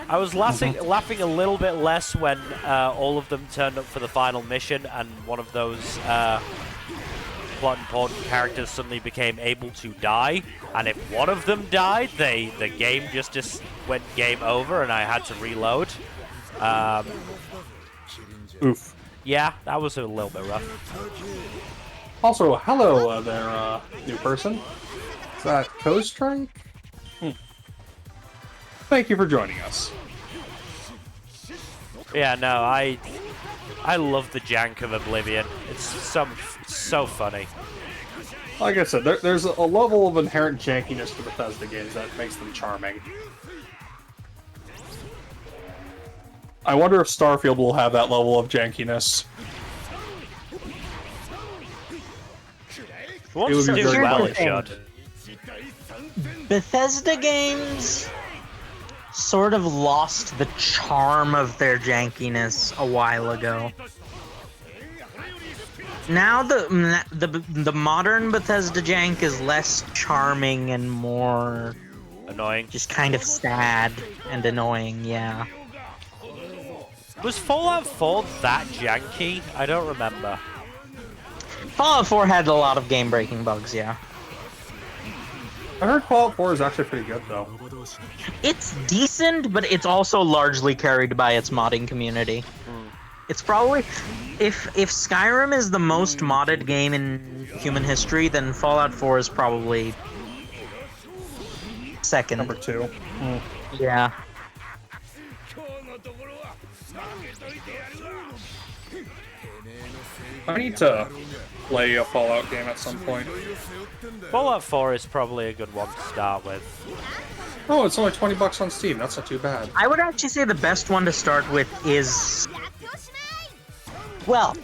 I was laughing a little bit less when all of them turned up for the final mission and one of those plot important characters suddenly became able to die, and if one of them died, the game just went game over and I had to reload. Oof. Yeah, that was a little bit rough. Also, hello there, new person. Is that Costrike? Thank you for joining us. Yeah, no, I love the jank of Oblivion. It's so funny. Like I said, there's a level of inherent jankiness to Bethesda games that makes them charming. I wonder if Starfield will have that level of jankiness. If it wants to do very well, funny. it should. Bethesda games sort of lost the charm of their jankiness a while ago. Now the modern Bethesda jank is less charming and more Annoying. just kind of sad and annoying. Yeah. Was Fallout 4 that janky? I don't remember. Fallout 4 had a lot of game-breaking bugs. Yeah. I heard Fallout 4 is actually pretty good though. It's decent, but it's also largely carried by its modding community. It's probably, if Skyrim is the most modded game in human history, then Fallout 4 is probably second. Number 2. Yeah. I need to play a Fallout game at some point. Fallout 4 is probably a good one to start with. Oh, it's only $20 on Steam. That's not too bad. I would actually say the best one to start with is... Well,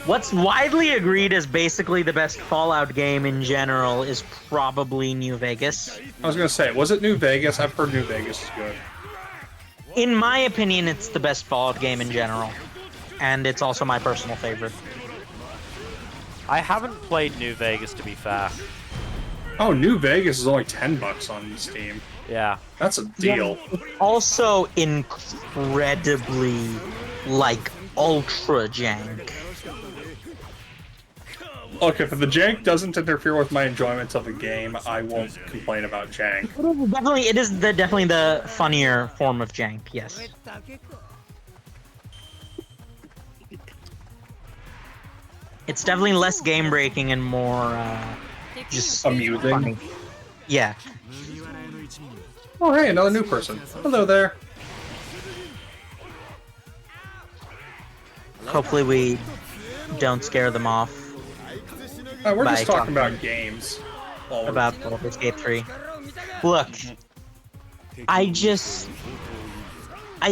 what's widely agreed as basically the best Fallout game in general is probably New Vegas. I was gonna say, was it New Vegas? I've heard New Vegas is good. In my opinion, it's the best Fallout game in general. And it's also my personal favorite. I haven't played New Vegas, to be fair. Oh, New Vegas is only $10 on Steam. Yeah. That's a deal. Yeah, it's also incredibly, like, ultra jank. Look, if the jank doesn't interfere with my enjoyment of the game, I won't complain about jank. It is definitely the funnier form of jank, yes. It's definitely less game-breaking and more, just Amusing. funny. Yeah. Oh, hey, another new person. Hello there. Hopefully we don't scare them off We're By just talking talking about games. Well, about Baldur's Gate 3. Look, I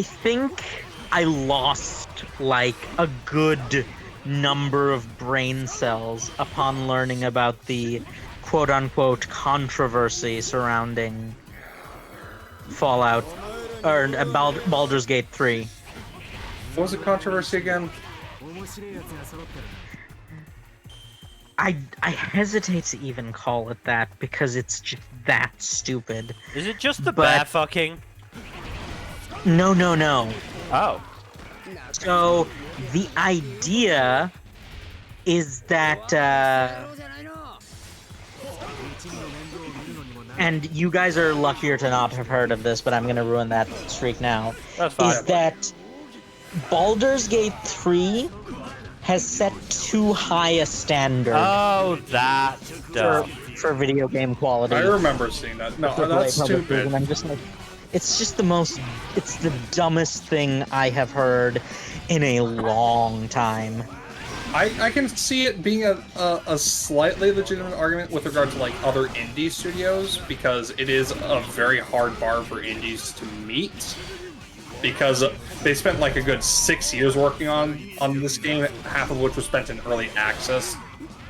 think I lost, like, a good number of brain cells upon learning about the quote-unquote controversy surrounding Fallout, or Baldur's Gate 3. what was the controversy again? I hesitate to even call it that because it's just that stupid. Is it just the But- bear fucking? No. Oh. So the idea is that, and you guys are luckier to not have heard of this, but I'm gonna ruin that streak now. That's fine. Is that Baldur's Gate 3 has set too high a standard Oh, that stuff. for video game quality. I remember seeing that. No, for that's publishers, stupid. and I'm just like, it's just it's the dumbest thing I have heard in a long time. I can see it being a slightly legitimate argument with regard to like other indie studios, because it is a very hard bar for indies to meet, because they spent like a good 6 years working on this game, half of which was spent in early access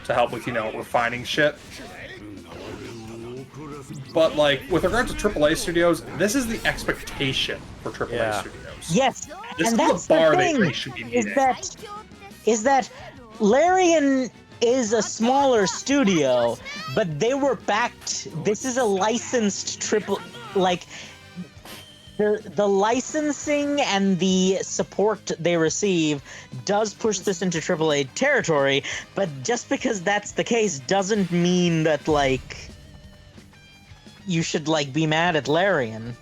to help with, refining shit. But like with regard to AAA studios, this is the expectation for AAA studios. Yes, This and is that's the bar the they thing, should be is meeting. that Larian is a smaller studio, but they were backed. This is a licensed the licensing and the support they receive does push this into AAA territory, but just because that's the case doesn't mean that, like, you should, like, be mad at Larian.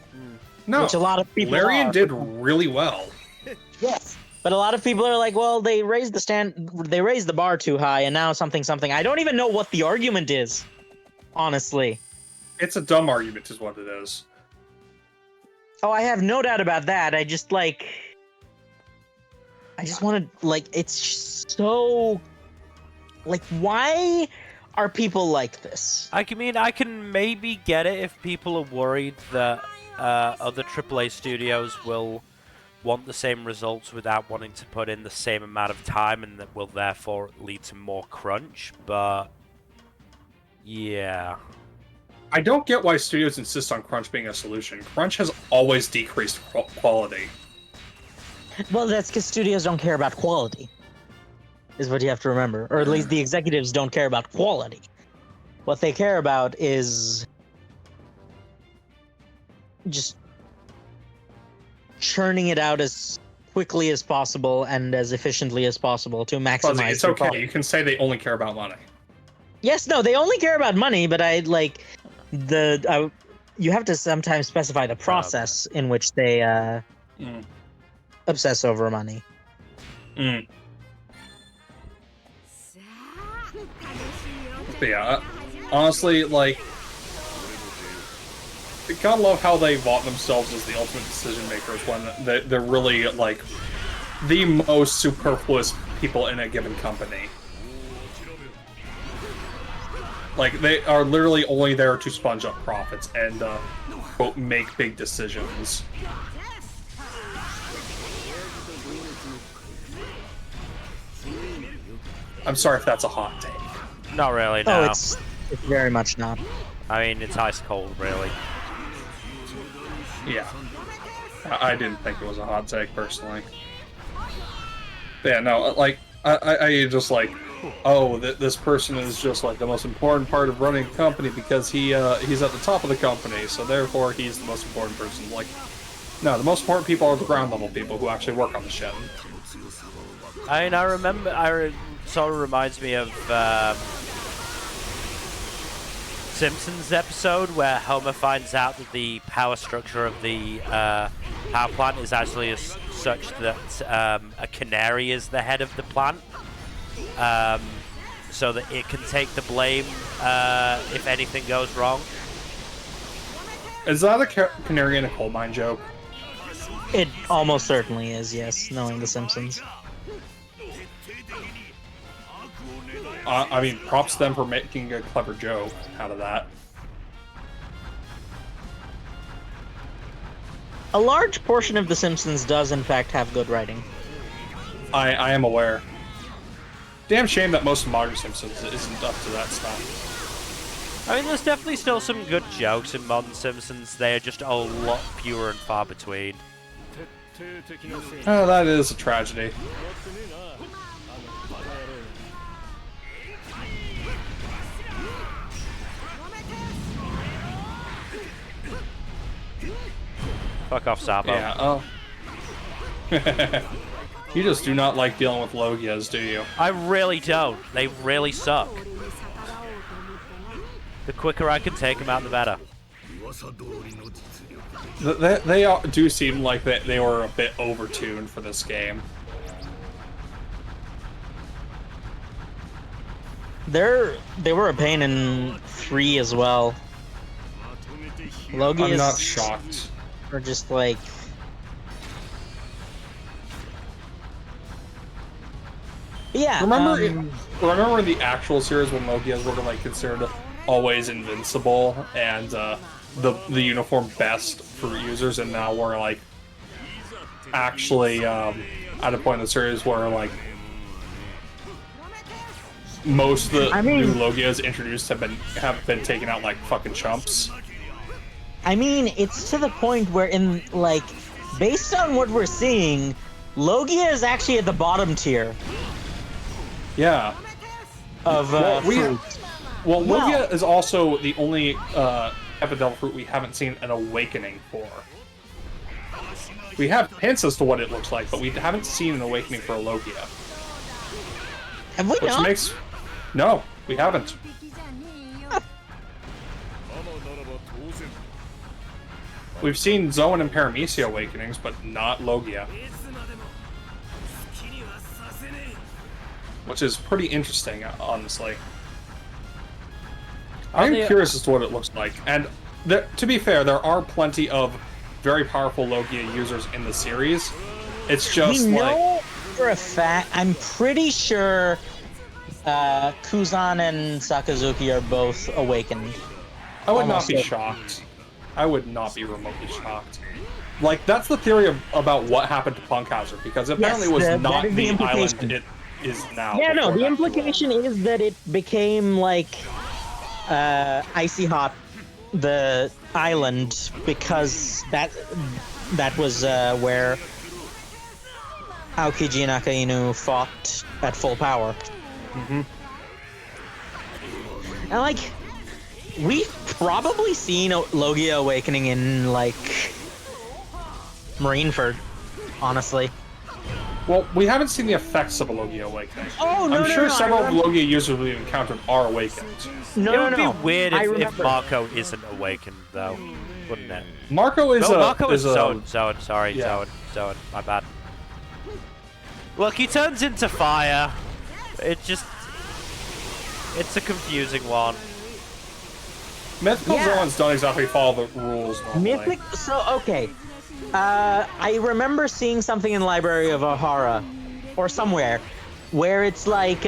No, Which a lot of people Larian are. did really well. Yes. But a lot of people are like, well, they raised the bar too high, and now something. I don't even know what the argument is, honestly. It's a dumb argument, is what it is. Oh, I have no doubt about that. I just want to, like, it's so, like, why are people like this? I can maybe get it if people are worried that other AAA studios will want the same results without wanting to put in the same amount of time, and that will therefore lead to more crunch, but yeah. I don't get why studios insist on crunch being a solution. Crunch has always decreased quality. Well, that's because studios don't care about quality. is what you have to remember. Or at least the executives don't care about quality. What they care about is just churning it out as quickly as possible and as efficiently as possible to maximize Fuzzy, it's their okay. volume. You can say they only care about money. Yes, no, they only care about money, but you have to sometimes specify the process in which they obsess over money. Mm. But yeah, honestly, like, I gotta love how they vaunt themselves as the ultimate decision makers when they're really, like, the most superfluous people in a given company. Like, they are literally only there to sponge up profits and, quote, make big decisions. I'm sorry if that's a hot take. Not really, no. Oh, it's very much not. I mean, it's ice cold, really. Yeah. I didn't think it was a hot take, personally. Yeah, no, like, I just like, oh, this person is just like the most important part of running a company because he's at the top of the company, so therefore he's the most important person. Like, no, the most important people are the ground level people who actually work on the ship. I mean, I remember, sort of reminds me of Simpsons episode where Homer finds out that the power structure of the power plant is actually such that a canary is the head of the plant, so that it can take the blame if anything goes wrong. Is that a canary in a coal mine joke? It almost certainly is, yes, knowing The Simpsons. I mean, props to them for making a clever joke out of that. A large portion of The Simpsons does, in fact, have good writing. I am aware. Damn shame that most of modern Simpsons isn't up to that stuff. I mean, there's definitely still some good jokes in modern Simpsons. They are just a lot fewer and far between. Oh, that is a tragedy. Fuck off, Sabo. Yeah, oh. You just do not like dealing with Logias, do you? I really don't. They really suck. The quicker I can take them out, the better. They do seem like they were a bit overtuned for this game. They were a pain in 3 as well. Logias I'm not shocked. are just like... Yeah. Remember in the actual series when Logias were like considered always invincible and the uniform best for users, and now we're like actually at a point in the series where like most of the new Logias introduced have been taken out like fucking chumps. I mean, it's to the point where in like based on what we're seeing, Logia is actually at the bottom tier. Yeah. Of fruit. Logia is also the only epidemic fruit we haven't seen an awakening for. We have hints as to what it looks like, but we haven't seen an awakening for a Logia. Have we not? No, we haven't. We've seen Zoan and Paramecia awakenings, but not Logia. Which is pretty interesting, honestly. I'm curious as to what it looks like. And to be fair, there are plenty of very powerful Logia users in the series. It's just we know for a fact, I'm pretty sure Kuzan and Sakazuki are both awakened. I would not be shocked. I would not be remotely shocked. Like, that's the theory about what happened to Punkhauser, because apparently it was not the island it is now. Yeah, no, the implication is that it became like Icy Hot, the island, because that was where Aokiji Nakainu fought at full power. Mm-hmm. And like, we've probably seen Logia Awakening in like Marineford, honestly. Well, we haven't seen the effects of a Logia Awakening. Oh no, I'm sure no, several Logia users we've encountered are awakened. No, It no, would no. be weird I if remember. Marco isn't awakened, though, wouldn't it? Marco is No, a Marco is a Zone. Sorry, yeah. Zone. My bad. Look, he turns into fire. It's a confusing one. Mythical Yeah. Zones don't exactly follow the rules normally. Mythic. So okay. I remember seeing something in Library of Ohara, or somewhere, where it's like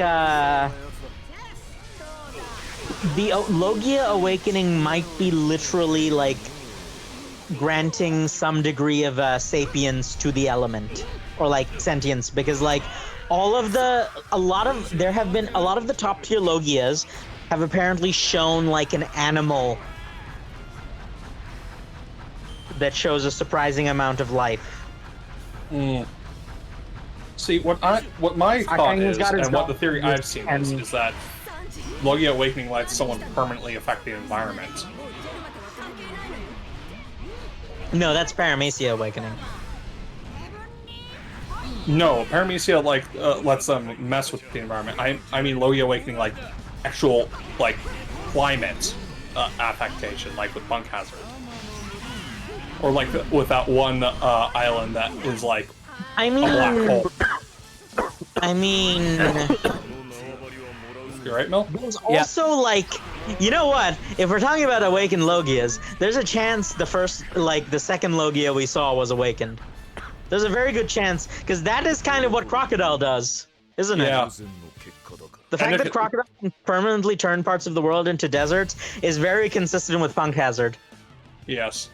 the Logia Awakening might be literally like granting some degree of sapience to the element, or like sentience, because like there have been a lot of the top tier Logias have apparently shown like an animal that shows a surprising amount of life. See, what my thought Arcanum's is, got his and what the dog theory I've seen and- is that Logia Awakening lets someone permanently affect the environment. No, that's Paramecia Awakening. No, Paramecia lets them mess with the environment. I mean Logia Awakening like actual like climate affectation, like with Bunk Hazard, or like with that one island that is like I a black mean, hole. I mean, You right, Mil? there's also like, you know what? If we're talking about awakened Logias, there's a chance the second Logia we saw was awakened. There's a very good chance, because that is kind of what Crocodile does, isn't it? Yeah. The fact that Crocodile can permanently turn parts of the world into deserts is very consistent with Punk Hazard. Yes.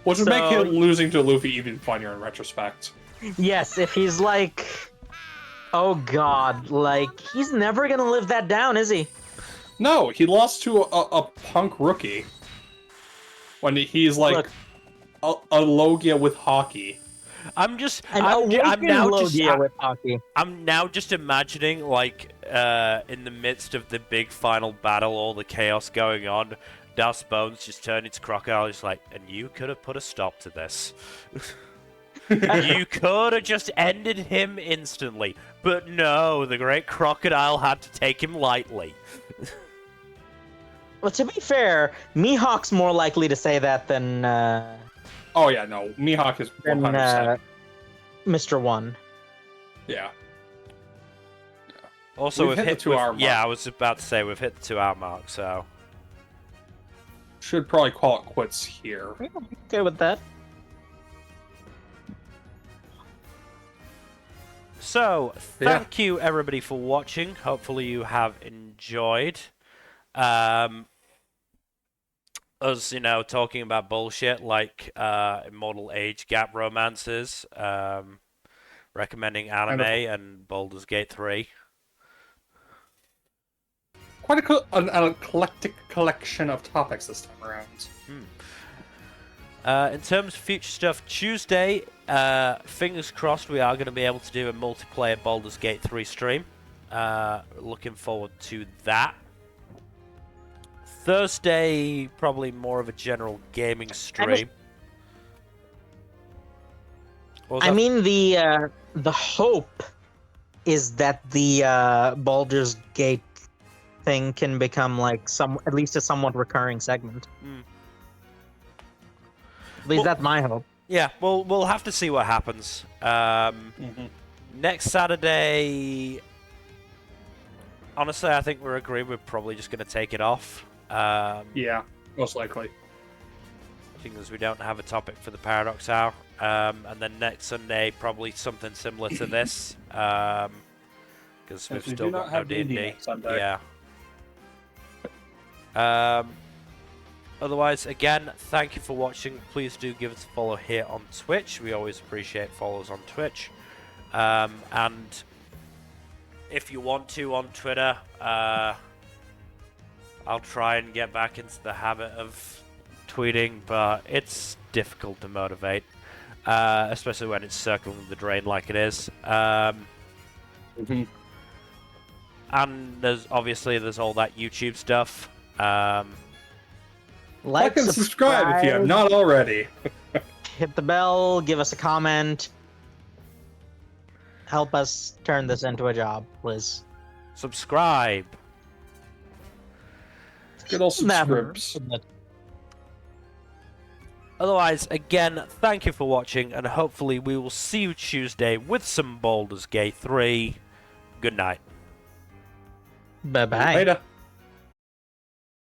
Which would make him losing to Luffy even funnier in retrospect. Yes, if he's like, oh god, like, he's never gonna live that down, is he? No, he lost to a punk rookie. When he's like a Logia with hockey. I'm now just imagining like in the midst of the big final battle, all the chaos going on, Dust Bones just turning to Crocodile, just like, and you could have put a stop to this. You could have just ended him instantly, but no, the great Crocodile had to take him lightly. Well, to be fair, Mihawk's more likely to say that than Oh yeah, no, Mihawk is 100%. Mr. One. Yeah. Also, we've hit the 2 hour mark. Yeah, I was about to say we've hit the 2 hour mark, so Should probably call it quits here. Okay with that. So, thank you everybody for watching. Hopefully you have enjoyed us, talking about bullshit like Immortal Age Gap romances, recommending anime and Baldur's Gate 3. Quite an eclectic collection of topics this time around. In terms of future stuff, Tuesday, fingers crossed we are going to be able to do a multiplayer Baldur's Gate 3 stream. Looking forward to that. Thursday, probably more of a general gaming stream. I mean, the hope is that the Baldur's Gate thing can become like at least a somewhat recurring segment. At least that's my hope. Yeah, we'll have to see what happens. Next Saturday, honestly, I think we're agreeing we're probably just going to take it off. Yeah, most likely. Because we don't have a topic for the Paradox Hour. And then next Sunday, probably something similar to this. Because we've still got no D&D. Yeah. Otherwise, again, thank you for watching. Please do give us a follow here on Twitch. We always appreciate follows on Twitch. And if you want to on Twitter, I'll try and get back into the habit of tweeting, but it's difficult to motivate. especially when it's circling the drain like it is. Mhm. And there's all that YouTube stuff. Like and subscribe if you have not already. Hit the bell, give us a comment. Help us turn this into a job, please. Subscribe. Good old subscribes. Otherwise, again, thank you for watching, and hopefully we will see you Tuesday with some Baldur's Gate 3. Good night. Bye-bye. Later.